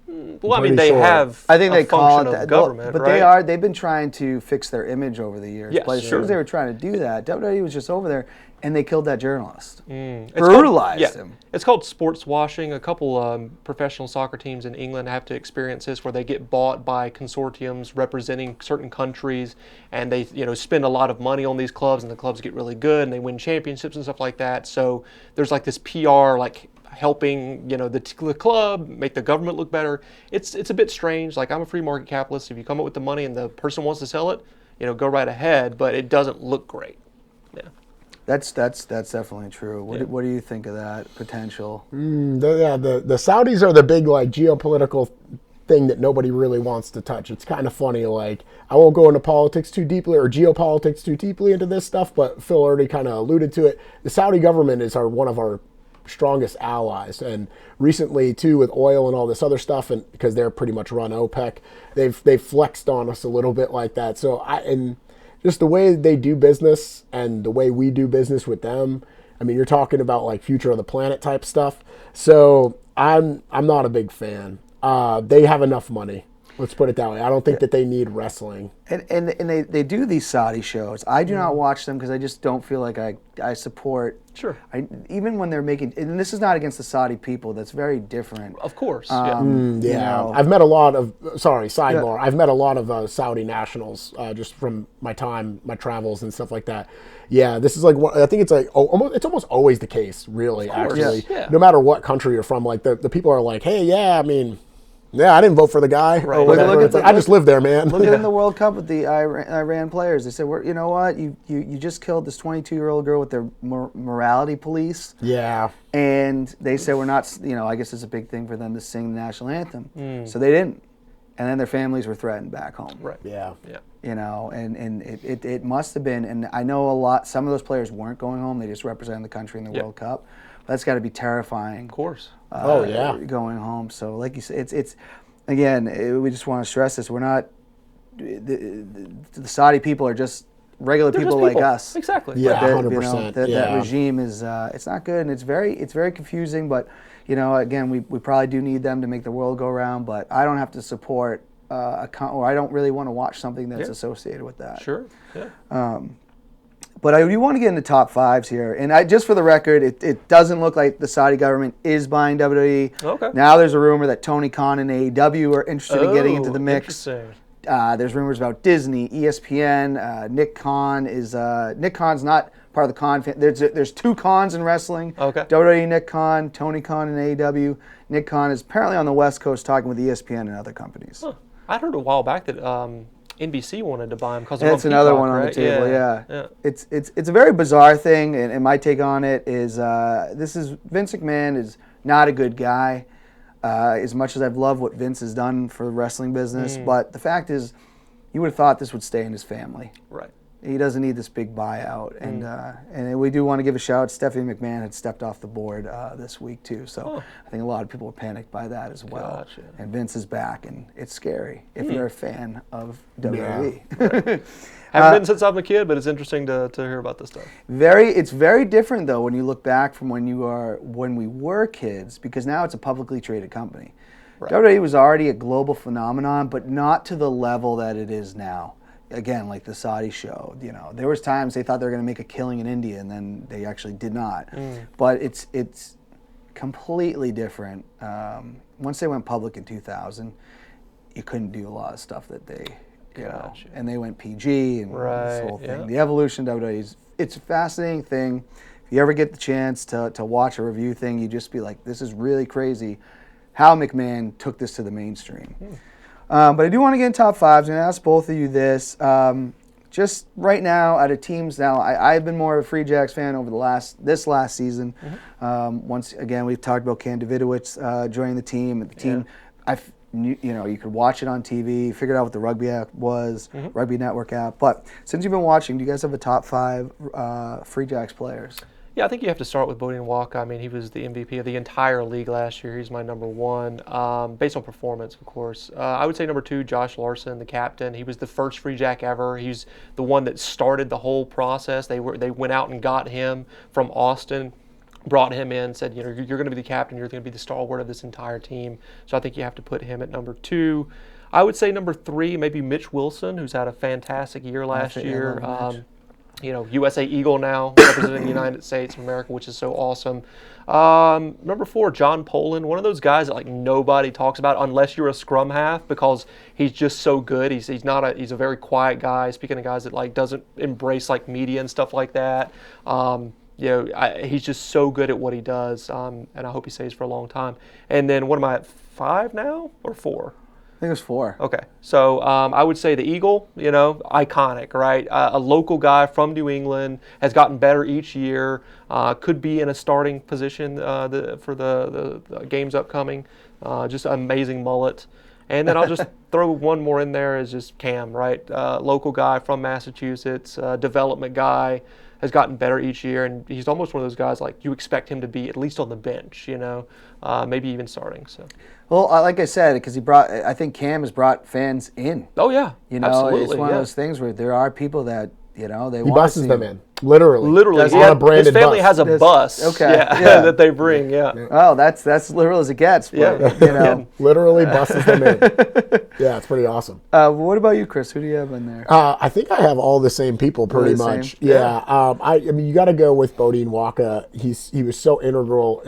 Well, I mean,
pretty
they
sure.
have.
I think
a
they call it
function of
that,
government,
but
right?
they've been trying to fix their image over the years.
Yes,
but as soon
sure.
as they were trying to do that, WWE was just over there and they killed that journalist,
It's
brutalized him.
It's called sports washing. A couple professional soccer teams in England have to experience this, where they get bought by consortiums representing certain countries, and they spend a lot of money on these clubs, and the clubs get really good, and they win championships and stuff like that. So there's like this PR helping the club make the government look better. It's a bit strange. Like, I'm a free market capitalist. If you come up with the money and the person wants to sell it, go right ahead. But it doesn't look great. Yeah.
That's definitely true. What do you think of that potential?
The Saudis are the big geopolitical thing that nobody really wants to touch. It's kind of funny. I won't go into politics too deeply or geopolitics too deeply into this stuff, but Phil already kind of alluded to it. The Saudi government is one of our strongest allies, and recently too, with oil and all this other stuff, and because they're pretty much run OPEC, they've flexed on us a little bit like that. So and just the way they do business and the way we do business with them, I mean, you're talking about future of the planet type stuff. So I'm not a big fan. They have enough money. Let's put it that way. I don't think that they need wrestling.
And they do these Saudi shows. I do not watch them because I just don't feel like I support.
Sure.
Even when they're making, and this is not against the Saudi people. That's very different.
Of course.
Yeah. I've met a lot of, sidebar. I've met a lot of Saudi nationals just from my travels and stuff like that. Yeah, this is I think it's it's almost always the case, really, actually.
Yeah.
No matter what country you're from, the people are like, hey, yeah, I mean, yeah, I didn't vote for the guy.
Right.
Or whatever. I just live there, man.
Look at in the World Cup with the Iran players. They said, you know what? You just killed this 22-year-old girl with their morality police.
Yeah.
And they said we're not, I guess it's a big thing for them to sing the national anthem. So they didn't. And then their families were threatened back home.
Right.
Yeah.
Yeah.
And it must have been, and I know some of those players weren't going home. They just represented the country in the World Cup. That's got to be terrifying.
Of course.
Going home. So like you said, it's again, we just want to stress this. We're not the Saudi people are just regular
They're
people
just
like us.
Exactly.
Yeah,
But
100%.
that regime is it's not good, and it's very confusing. But again, we probably do need them to make the world go round. But I don't have to support or I don't really want to watch something that's associated with that.
Sure. Yeah.
But I do want to get into top fives here, and just for the record, it doesn't look like the Saudi government is buying WWE.
Okay.
Now there's a rumor that Tony Khan and AEW are interested in getting into the mix.
Interesting.
There's rumors about Disney, ESPN. Nick Khan's not part of the Khan. There's two Khans in wrestling.
Okay.
WWE Nick Khan, Tony Khan, and AEW. Nick Khan is apparently on the West Coast talking with ESPN and other companies.
Huh. I heard a while back that NBC wanted to buy him because
that's another one on the table. Yeah. It's a very bizarre thing, and my take on it is Vince McMahon is not a good guy. As much as I've loved what Vince has done for the wrestling business, but the fact is, you would have thought this would stay in his family.
Right.
He doesn't need this big buyout, and we do want to give a shout. Stephanie McMahon had stepped off the board this week too, so I think a lot of people were panicked by that as well.
Gotcha.
And Vince is back, and it's scary if you're a fan of WWE.
Yeah. Haven't been since I'm a kid, but it's interesting to hear about this stuff.
It's very different though when you look back from when we were kids, because now it's a publicly traded company. Right. WWE was already a global phenomenon, but not to the level that it is now. Again, like the Saudi show, there was times they thought they were going to make a killing in India, and then they actually did not. But it's completely different. Once they went public in 2000, you couldn't do a lot of stuff that they, and they went PG and this whole thing. Yeah. The evolution of WWE it's a fascinating thing. If you ever get the chance to watch a review thing, you just be like, this is really crazy how McMahon took this to the mainstream. But I do want to get in top fives. I'm going to ask both of you this. Just right now, out of teams now, I've been more of a Free Jacks fan over this last season. Once again, we've talked about Cam Davidowitz joining the team. The team, you could watch it on TV, figured out what the rugby app was, Rugby Network app. But since you've been watching, do you guys have a top five Free Jacks players?
Yeah, I think you have to start with Beaudein Waaka. I mean, he was the MVP of the entire league last year. He's my number one, based on performance, of course. I would say number two, Josh Larson, the captain. He was the first Free Jack ever. He's the one that started the whole process. They went out and got him from Austin, brought him in, said, you're going to be the captain. You're going to be the stalwart of this entire team. So I think you have to put him at number two. I would say number three, maybe Mitch Wilson, who's had a fantastic year last year. USA Eagle now, representing the United States of America, which is so awesome. Number four, John Poland, one of those guys that nobody talks about unless you're a scrum half, because he's just so good. He's a very quiet guy. Speaking of guys that doesn't embrace media and stuff like that. He's just so good at what he does, and I hope he stays for a long time. And then what am I at, five now or four?
I think it was four.
Okay, so I would say the Eagle, iconic, right? A local guy from New England, has gotten better each year, could be in a starting position for the games upcoming. Just an amazing mullet. And then I'll just throw one more in there as just Cam, right? Local guy from Massachusetts, development guy, has gotten better each year, and he's almost one of those guys you expect him to be at least on the bench, maybe even starting. So.
Well, like I said, because I think Cam has brought fans in.
Oh yeah, absolutely.
It's one of those things where there are people that they want
he buses them in, literally.
On a branded his family
bus.
has a bus, that they bring. Yeah.
Oh, that's literal as it gets. But,
literally buses them in. Yeah, it's pretty awesome.
What about you, Chris? Who do you have in there?
I think I have all the same people pretty much. Yeah. I mean, you got to go with Beaudein Waaka. He was so integral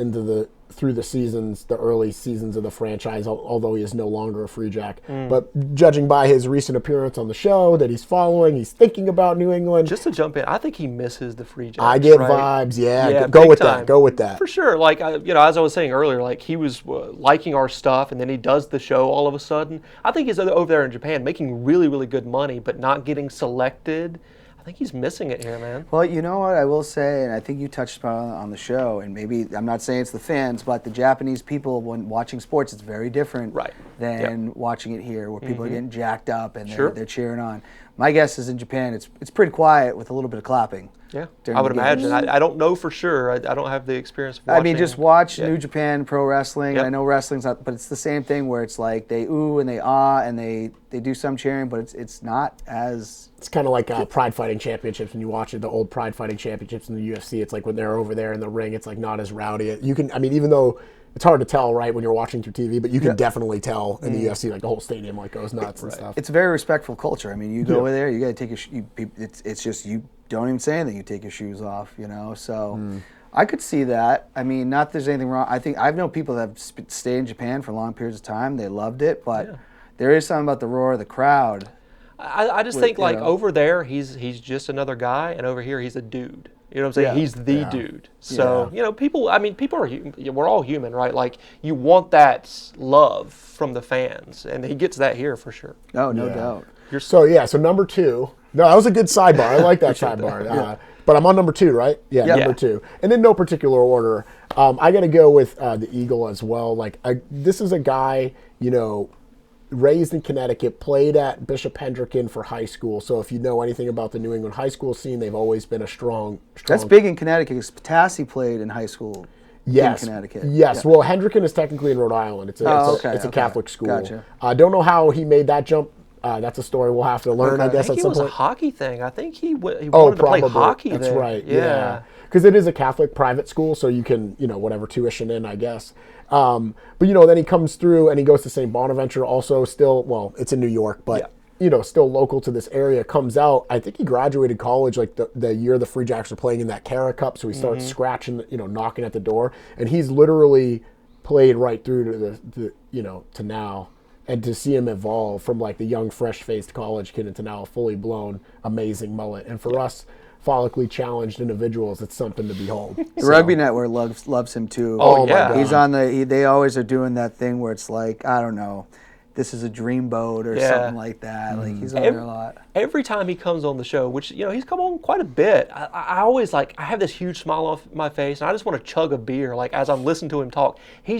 through the seasons, the early seasons of the franchise, although he is no longer a Free Jack. But judging by his recent appearance on the show that he's following, he's thinking about New England.
Just to jump in, I think he misses the Free Jacks.
I get vibes, Go with that. Go with that.
For sure. As I was saying earlier, he was liking our stuff, and then he does the show all of a sudden. I think he's over there in Japan making really, really good money, but not getting selected. I think he's missing it here, man.
Well, you know what I will say, and I think you touched upon on the show, and maybe I'm not saying it's the fans, but the Japanese people, when watching sports, it's very different than watching it here, where people are getting jacked up and they're cheering on. my guess is in Japan it's pretty quiet with a little bit of clapping.
Yeah,
during
I would
the games.
imagine. I don't know for sure. I don't have the experience of watching.
I mean, just watch New Japan Pro Wrestling.
Yep.
I know wrestling's not, but it's the same thing where it's like they ooh and they ah and they do some cheering, but it's not as.
It's kind of like Pride Fighting Championships when you watch it, the old Pride Fighting Championships in the UFC. It's like when they're over there in the ring, it's like not as rowdy. You can, I mean, even though it's hard to tell, right, when you're watching through TV, but you can definitely tell in the UFC, like the whole stadium like goes nuts and stuff.
It's a very respectful culture. I mean, you go over there, you got to take it's just you don't even say anything. You take your shoes off, you know. So I could see that. I mean, not that there's anything wrong. I think I've known people that have stayed in Japan for long periods of time. They loved it, but there is something about the roar of the crowd.
I just think like over there he's just another guy, and over here he's a dude. You know what I'm saying?
Yeah.
He's the dude. So you know, people. I mean, people are. We're all human, right? Like you want that love from the fans, and he gets that here for sure.
Oh, no doubt.
So number 2. No, that was a good sidebar. I like that sidebar. But I'm on number 2, right? Yeah, number 2. And in no particular order, I got to go with the Eagle as well. Like this is a guy, you know, raised in Connecticut, played at Bishop Hendricken for high school. So if you know anything about the New England high school scene, they've always been a strong.
That's big in Connecticut because Patassi played in high school in Connecticut.
Yes. Well, Hendricken is technically in Rhode Island. It's a Catholic school.
Gotcha.
I don't know how he made that jump. That's a story we'll have to learn, I guess,
I think
at some
it was
point.
a hockey thing. I think he wanted to play hockey
That's
there.
right. Yeah. Because it is a Catholic private school, so you can, you know, whatever tuition in, I guess. But, you know, then he comes through and he goes to St. Bonaventure, also still, well, it's in New York, but, you know, still local to this area, comes out. I think he graduated college like the year the Free Jacks were playing in that Cara Cup, so he starts scratching, you know, knocking at the door. And he's literally played right through to the you know, to now. And to see him evolve from like the young, fresh-faced college kid into now a fully blown, amazing mullet. And for us follically challenged individuals, it's something to behold.
The Rugby Network loves him too.
Oh, my God.
He's on they always are doing that thing where it's like, I don't know, this is a dreamboat or something like that. Like he's on there a lot.
Every time he comes on the show, which, you know, he's come on quite a bit, I always like, I have this huge smile off my face and I just want to chug a beer like as I'm listening to him talk. He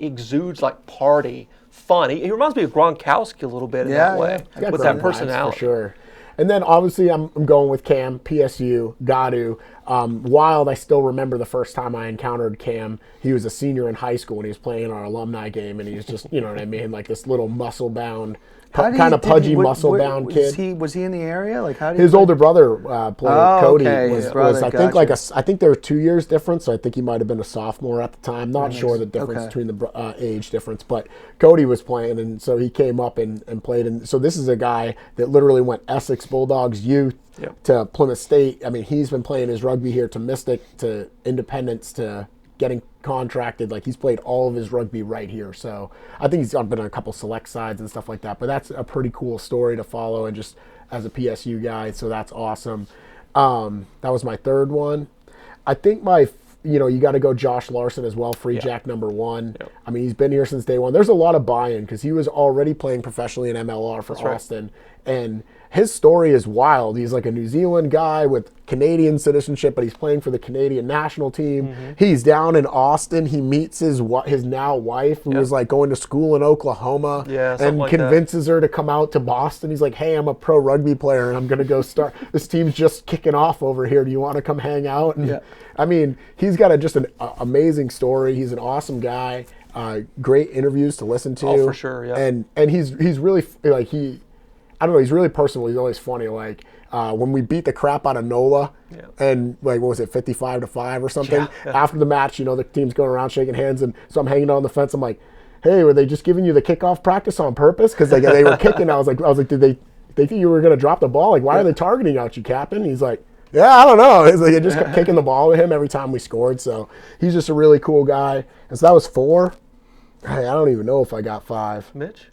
exudes like party fun. He reminds me of Gronkowski a little bit in that way with that personality.
For sure. And then obviously I'm going with Cam, PSU, Gadu. Wild, I still remember the first time I encountered Cam. He was a senior in high school and he was playing in our alumni game, and he was just, you know what I mean, like this little muscle-bound, kind of pudgy muscle-bound kid.
Was he in the area? Like how did
his older brother played? Cody
his brother,
I think I think there were 2 years difference, so I think he might have been a sophomore at the time. Not sure the difference between the age difference, but Cody was playing, and so he came up and played. And so this is a guy that literally went Essex Bulldogs youth to Plymouth State. I mean, he's been playing his rugby here to Mystic to Independence to getting contracted. Like he's played all of his rugby right here. So I think he's been on a couple select sides and stuff like that. But that's a pretty cool story to follow, and just as a PSU guy, so that's awesome. That was my third one. I think you got to go Josh Larson as well, Free Jack number 1. Yep. I mean, he's been here since day one. There's a lot of buy-in because he was already playing professionally in MLR for Austin. And his story is wild. He's like a New Zealand guy with Canadian citizenship, but he's playing for the Canadian national team. He's down in Austin. He meets his now wife, who was like going to school in Oklahoma, and like convinces her to come out to Boston. He's like, hey, I'm a pro rugby player, and I'm going to go start. This team's just kicking off over here. Do you want to come hang out? And, I mean, he's got just an amazing story. He's an awesome guy. Great interviews to listen to.
Oh, for sure,
And he's really, like, I don't know, he's really personal. He's always funny. Like, when we beat the crap out of NOLA, and like, what was it, 55-5 or something? After the match, you know, the team's going around shaking hands, and so I'm hanging on the fence. I'm like, hey, were they just giving you the kickoff practice on purpose? Because they were kicking. I was like, did they think you were going to drop the ball? Like, why are they targeting out you, Captain? He's like, yeah, I don't know. He's like, I just kept kicking the ball to him every time we scored. So he's just a really cool guy. And so that was 4. Hey, I don't even know if I got 5.
Mitch?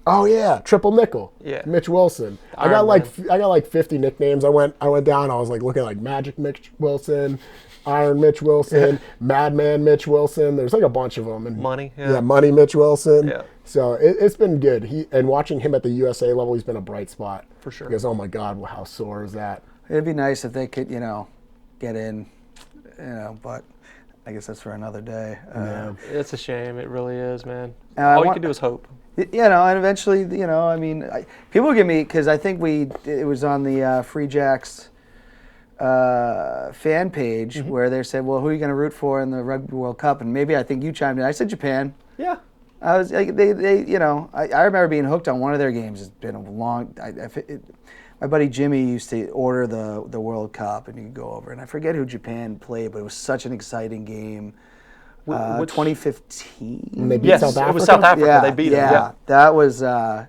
Oh yeah, triple nickel.
Yeah,
Mitch Wilson. I got like 50 nicknames. I went down. I was like looking like Magic Mitch Wilson, Iron Mitch Wilson, Madman Mitch Wilson. There's like a bunch of them. And
Money.
Money Mitch Wilson.
Yeah.
So it's been good. And watching him at the USA level, he's been a bright spot
for sure.
Because oh my God, how sore is that?
It'd be nice if they could, get in, but I guess that's for another day.
It's a shame. It really is, man.
I
All you
want-
can do is hope.
And eventually, I mean, people give me, because I think it was on the Free Jacks fan page where they said, well, who are you going to root for in the Rugby World Cup? And maybe I think you chimed in. I said Japan.
Yeah.
I was like, I remember being hooked on one of their games. It's been a long. My buddy Jimmy used to order the World Cup, and you could go over. And I forget who Japan played, but it was such an exciting game. 2015.
And they beat
Yes,
South Africa?
it was South Africa. They beat them. Yeah.
That was. I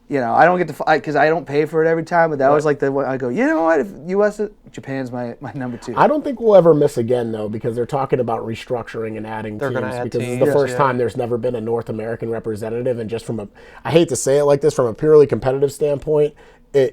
don't get to because I don't pay for it every time, but that was like the one I go. You know what? If U.S. Japan's my number 2.
I don't think we'll ever miss again, though, because they're talking about restructuring and adding
They're
teams.
gonna add
Because
teams,
it's the first
yeah.
time there's never been a North American representative, and just I hate to say it like this, from a purely competitive standpoint,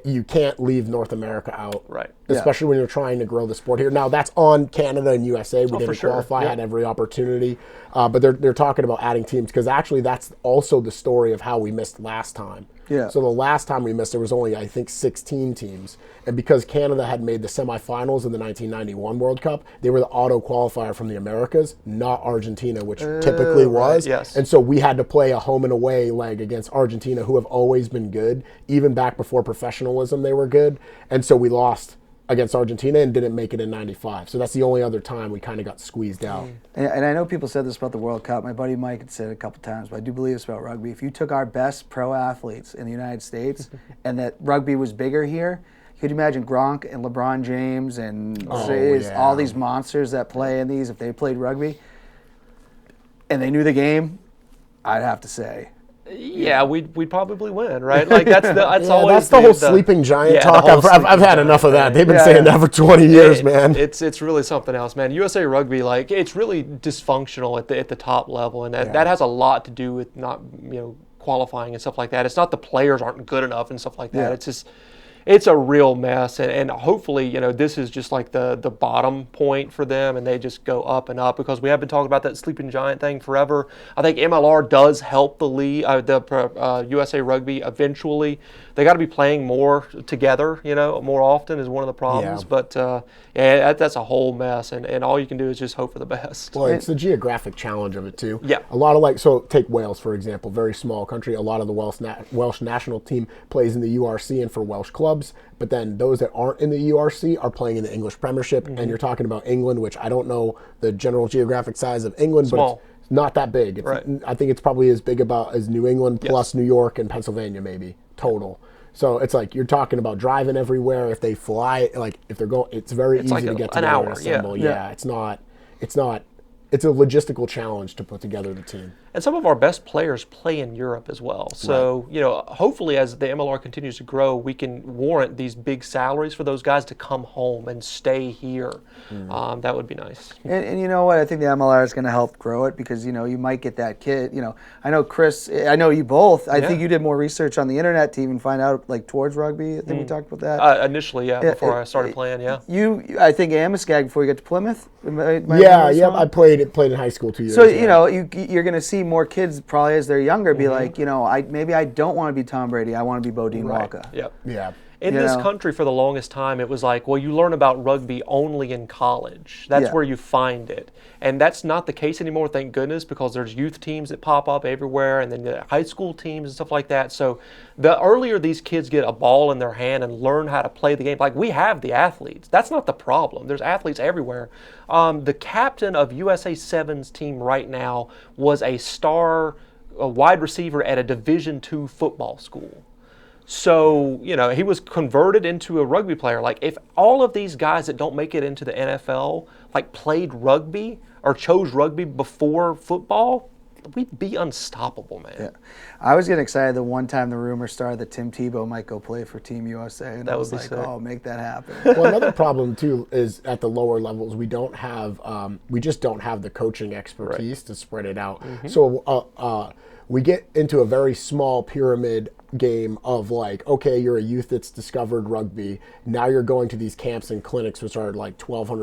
you can't leave North America out.
Right.
Especially when you're trying to grow the sport here. Now, that's on Canada and USA. We
for
didn't
sure.
qualify,
Yeah.
had every opportunity. But they're talking about adding teams, because actually that's also the story of how we missed last time.
Yeah.
So the last time we missed, there was only, I think, 16 teams. And because Canada had made the semifinals in the 1991 World Cup, they were the auto qualifier from the Americas, not Argentina, which typically was.
yes.
And so we had to play a home and away leg against Argentina, who have always been good. Even back before professionalism, they were good. And so we lost against Argentina and didn't make it in 95. So that's the only other time we kind of got squeezed out.
And I know people said this about the World Cup. My buddy Mike had said it a couple times, but I do believe this about rugby. If you took our best pro athletes in the United States and that rugby was bigger here, could you imagine Gronk and LeBron James and all these monsters that play in these, if they played rugby and they knew the game, I'd have to say.
Yeah, we'd probably win, right? Like that's always
that's the whole sleeping giant
the
talk.
whole
I've had
sleeping
enough of that.
giant.
They've been saying that for 20 years, man.
It's really something else, man. USA Rugby, like, it's really dysfunctional at the top level, and that has a lot to do with not qualifying and stuff like that. It's not the players aren't good enough and stuff like that.
Yeah.
It's just. It's a real mess, and hopefully, this is just like the bottom point for them, and they just go up and up, because we have been talking about that sleeping giant thing forever. I think MLR does help the league, USA Rugby eventually. They got to be playing more together, more often is one of the problems.
Yeah.
But that's a whole mess, and all you can do is just hope for the best.
Well, it's the geographic challenge of it, too.
Yeah.
A lot of so take Wales, for example, very small country. A lot of the Welsh national team plays in the URC and for Welsh clubs, but then those that aren't in the URC are playing in the English Premiership, and you're talking about England, which I don't know the general geographic size of England,
Small.
but it's not that big. It's,
Right.
I think it's probably as big as New England plus New York and Pennsylvania, maybe, total. So it's like you're talking about driving everywhere. If they fly, if they're going, it's very easy
like
to get
an
together
hour,
and assemble.
yeah.
It's not. It's a logistical challenge to put together the team.
And some of our best players play in Europe as well. So, hopefully as the MLR continues to grow, we can warrant these big salaries for those guys to come home and stay here. That would be nice.
And you know what? I think the MLR is going to help grow it, because, you might get that kid. I know Chris, I know you both. I think you did more research on the internet to even find out, towards rugby. I think we talked about that.
Initially, before I started playing,
I think Amoscag before you got to Plymouth.
I played in high school 2 years.
So, you're going to see more kids probably as they're younger be like, maybe I don't want to be Tom Brady. I want to be Beaudein Waaka.
Yep.
Yeah.
In this country, for the longest time, it was like, well, you learn about rugby only in college. That's where you find it. And that's not the case anymore, thank goodness, because there's youth teams that pop up everywhere, and then the high school teams and stuff like that. So the earlier these kids get a ball in their hand and learn how to play the game, like, we have the athletes. That's not the problem. There's athletes everywhere. The captain of USA 7's team right now was a wide receiver at a Division II football school. So, he was converted into a rugby player. Like, if all of these guys that don't make it into the NFL, played rugby or chose rugby before football, we'd be unstoppable, man.
Yeah. I was getting excited the one time the rumor started that Tim Tebow might go play for Team USA. And
That
I
would
was
be
like,
sick.
oh, make that happen.
Well, another problem too is at the lower levels we don't have we just don't have the coaching expertise to spread it out. So we get into a very small pyramid game of okay, you're a youth that's discovered rugby. Now you're going to these camps and clinics, which are $1,200,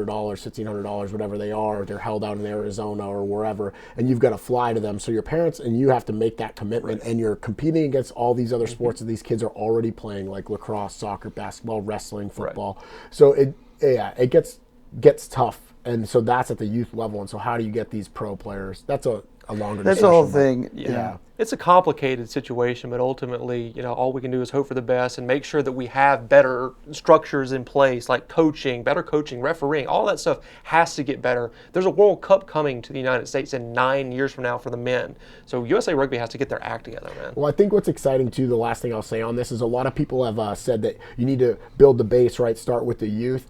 $1,500, whatever they are. They're held out in Arizona or wherever, and you've got to fly to them. So your parents and you have to make that commitment, and you're competing against all these other sports that these kids are already playing, like lacrosse, soccer, basketball, wrestling, football. So it gets gets tough. And so that's at the youth level. And so how do you get these pro players? That's a longer
That's
discussion.
the whole thing.
Yeah.
It's a complicated situation, but ultimately, all we can do is hope for the best and make sure that we have better structures in place, like better coaching, refereeing, all that stuff has to get better. There's a World Cup coming to the United States in 9 years from now for the men. So USA Rugby has to get their act together, man.
Well, I think what's exciting, too, the last thing I'll say on this is a lot of people have said that you need to build the base, right, start with the youth.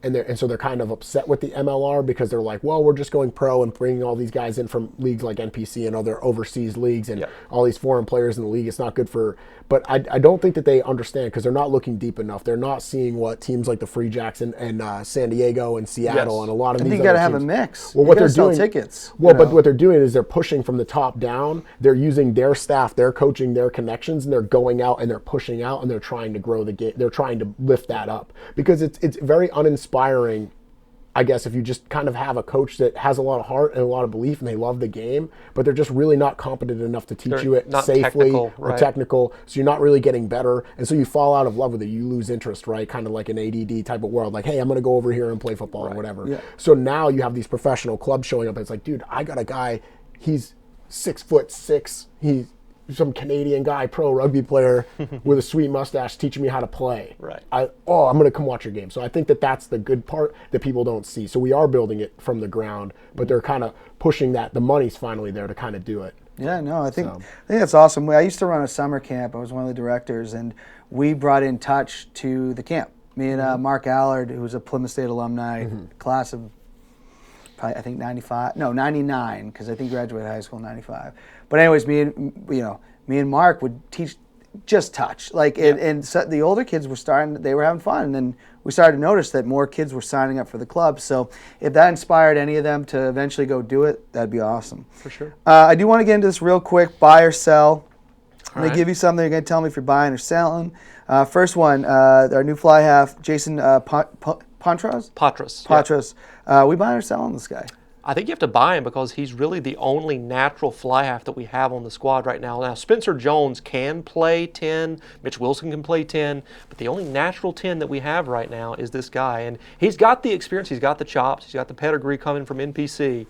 And so they're kind of upset with the MLR because they're like, well, we're just going pro and bringing all these guys in from leagues like NPC and other overseas leagues and all these foreign players in the league. It's not good for, but I don't think that they understand because they're not looking deep enough. They're not seeing what teams like the Free Jacks and San Diego and Seattle and a lot of
I
these
think you got to
other
have a
teams.
mix.
Well,
You
what
gotta
they're
sell
doing,
tickets.
well, but what they're doing is they're pushing from the top down. They're using their staff, their coaching, their connections, and they're going out and they're pushing out and they're trying to grow the game. They're trying to lift that up because it's very uninspiring, I guess, if you just kind of have a coach that has a lot of heart and a lot of belief and they love the game, but they're just really not competent enough to teach you it safely or technical. So you're not really getting better. And so you fall out of love with it. You lose interest, right? Kind of like an ADD type of world. Like, hey, I'm going to go over here and play football or whatever. Yeah. So now you have these professional clubs showing up. And it's like, dude, I got a guy. He's 6'6". He's some Canadian guy, pro rugby player with a sweet mustache teaching me how to play.
Right.
I'm going to come watch your game. So I think that that's the good part that people don't see. So we are building it from the ground, but they're kind of pushing that. The money's finally there to kind of do it.
Yeah, no, I think that's awesome. I used to run a summer camp. I was one of the directors, and we brought in touch to the camp. Me and Mark Allard, who was a Plymouth State alumni, class of probably, I think 99, because I think graduated high school in 95. But anyways, me and Mark would teach just touch. And so the older kids were they were having fun, and then we started to notice that more kids were signing up for the club. So if that inspired any of them to eventually go do it, that'd be awesome.
For sure.
I do want to get into this real quick, buy or sell. I'm going to
right.
give you something. You're going to tell me if you're buying or selling. First one, our new fly half, Jason Patras. We buying or selling this guy?
I think you have to buy him because he's really the only natural fly half that we have on the squad right now. Now, Spencer Jones can play 10, Mitch Wilson can play 10, but the only natural 10 that we have right now is this guy. And he's got the experience, he's got the chops, he's got the pedigree coming from NPC.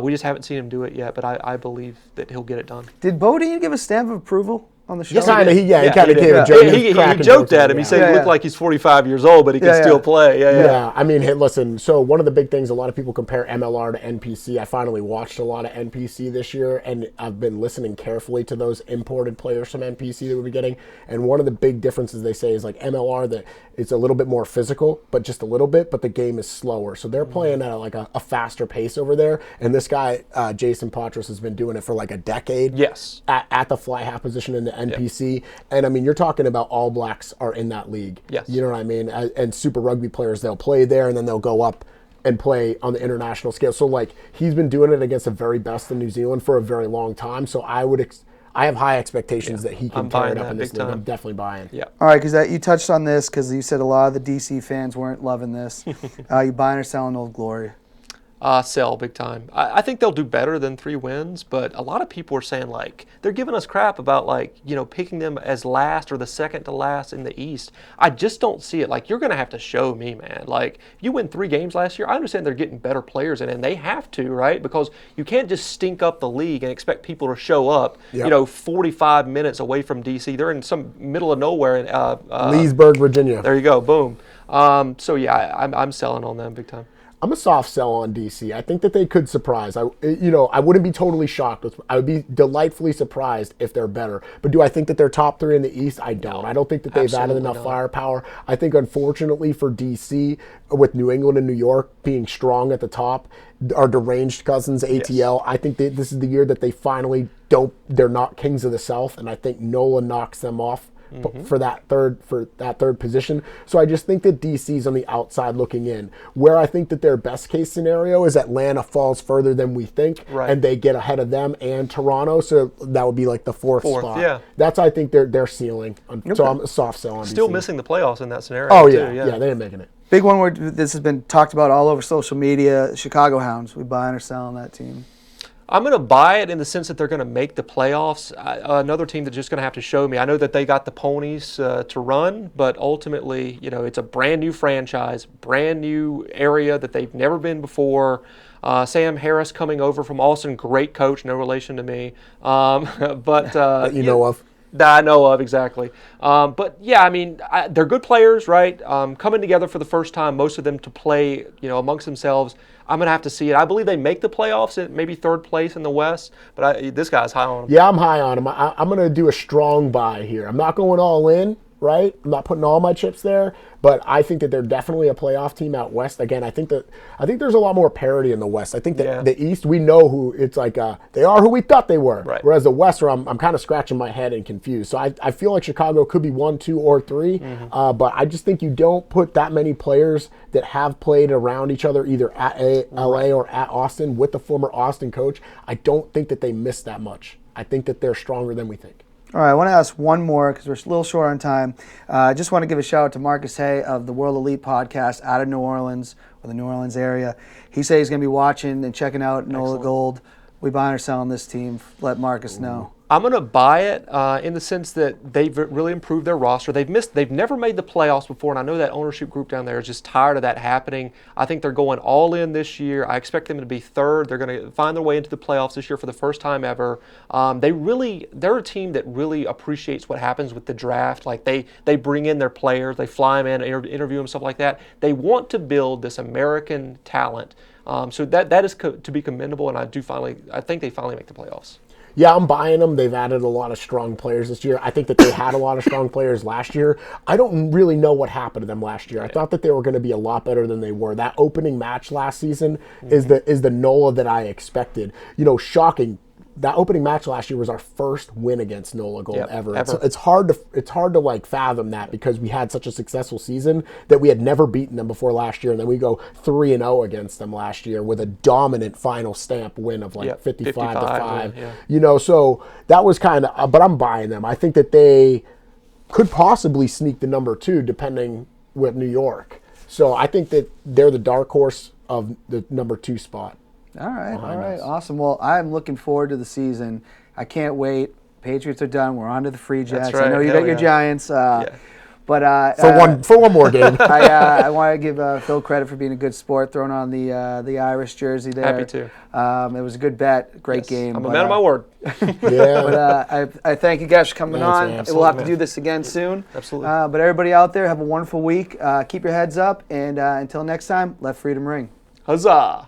We just haven't seen him do it yet, but I believe that he'll get it done.
Did Beaudein give a stamp of approval on the show?
Yes, he kind of gave a
joke.
joke.
He joked at him. He said he looked like he's 45 years old, but he can still play.
Yeah. I mean, hey, listen, so one of the big things, a lot of people compare MLR to NPC. I finally watched a lot of NPC this year, and I've been listening carefully to those imported players from NPC that we've been getting. And one of the big differences they say is like MLR, that it's a little bit more physical, but just a little bit, but the game is slower. So they're playing at a faster pace over there. And this guy, Jason Patras, has been doing it for like a decade.
Yes.
At the fly half position in the NPC. Yep. And I mean, you're talking about All Blacks are in that league.
Yes.
You know what I mean? And Super Rugby players, they'll play there and then they'll go up and play on the international scale. So like he's been doing it against the very best in New Zealand for a very long time. So I have high expectations that he can tear it up in this league. I'm definitely buying.
Yeah.
All right, because you touched on this because you said a lot of the DC fans weren't loving this. You buying or selling Old Glory?
Sell big time. I think they'll do better than 3 wins, but a lot of people are saying like they're giving us crap about picking them as last or the second to last in the East. I just don't see it. Like you're going to have to show me, man. Like if you win 3 games last year, I understand they're getting better players in, and they have to, right? Because you can't just stink up the league and expect people to show up. Yep. 45 minutes away from DC. They're in some middle of nowhere in
Leesburg, Virginia.
There you go. Boom. So yeah, I'm selling on them big time.
I'm a soft sell on DC. I think that they could surprise. I wouldn't be totally shocked. I would be delightfully surprised if they're better. But do I think that they're top 3 in the East? I don't. I don't think that they've added enough firepower. I think, unfortunately for DC, with New England and New York being strong at the top, our deranged cousins, ATL, I think this is the year that they finally they're not kings of the South, and I think Nola knocks them off. For that third position. So I just think that DC's on the outside looking in. Where I think that their best case scenario is Atlanta falls further than we think, and they get ahead of them and Toronto. So that would be like the fourth spot.
Yeah.
That's, I think, their ceiling. Okay. So I'm a soft sell on
Still
DC.
missing the playoffs in that scenario.
Oh yeah, they ain't making it.
Big one where this has been talked about all over social media. Chicago Hounds. We buying or selling that team?
I'm going to buy it in the sense that they're going to make the playoffs. Another team that's just going to have to show me. I know that they got the ponies to run, but ultimately, it's a brand new franchise, brand new area that they've never been before. Sam Harris coming over from Austin, great coach, no relation to me. But
that you know of.
That I know of, exactly. But yeah, they're good players, right? Coming together for the first time, most of them to play, amongst themselves. I'm going to have to see it. I believe they make the playoffs at maybe third place in the West, but this guy's high on them.
Yeah, I'm high on him. I'm going to do a strong buy here. I'm not going all in, right? I'm not putting all my chips there, but I think that they're definitely a playoff team out West. Again, I think there's a lot more parity in the West. I think that the East, we know who it's like. They are who we thought they were.
Right.
Whereas the West, where I'm kind of scratching my head and confused. So I feel like Chicago could be 1, 2, or 3. But I just think you don't put that many players that have played around each other either at LA or at Austin with the former Austin coach. I don't think that they miss that much. I think that they're stronger than we think.
All right, I want to ask one more because we're a little short on time. I just want to give a shout out to Marcus Hay of the World Elite podcast out of New Orleans or the New Orleans area. He said he's going to be watching and checking out NOLA Gold. We buying or selling this team? Let Marcus know.
I'm going to buy it in the sense that they've really improved their roster. They've never made the playoffs before, and I know that ownership group down there is just tired of that happening. I think they're going all in this year. I expect them to be third. They're going to find their way into the playoffs this year for the first time ever. They're a team that really appreciates what happens with the draft. Like they bring in their players, they fly them in, interview them, stuff like that. They want to build this American talent. So that is to be commendable, and I think they finally make the playoffs.
Yeah, I'm buying them. They've added a lot of strong players this year. I think that they had a lot of strong players last year. I don't really know what happened to them last year. I thought that they were going to be a lot better than they were. That opening match last season is the NOLA that I expected. Shocking. That opening match last year was our first win against NOLA Gold ever. It's hard to like fathom that because we had such a successful season that we had never beaten them before last year, and then we go 3-0 against them last year with a dominant final stamp win of 55-5.
Yeah.
So that was kind of. But I'm buying them. I think that they could possibly sneak the number 2 depending with New York. So I think that they're the dark horse of the number 2 spot.
All right, awesome. Well, I'm looking forward to the season. I can't wait. Patriots are done. We're on to the Free Jets.
That's right.
I know you got your Giants. But
for one more game,
I want to give Phil credit for being a good sport, throwing on the Irish jersey there.
Happy to.
It was a good bet, great game.
I'm a man of my word.
But I thank you guys for coming on.
Man,
we'll have to do this again soon.
Absolutely.
But everybody out there, have a wonderful week. Keep your heads up, and until next time, let freedom ring.
Huzzah!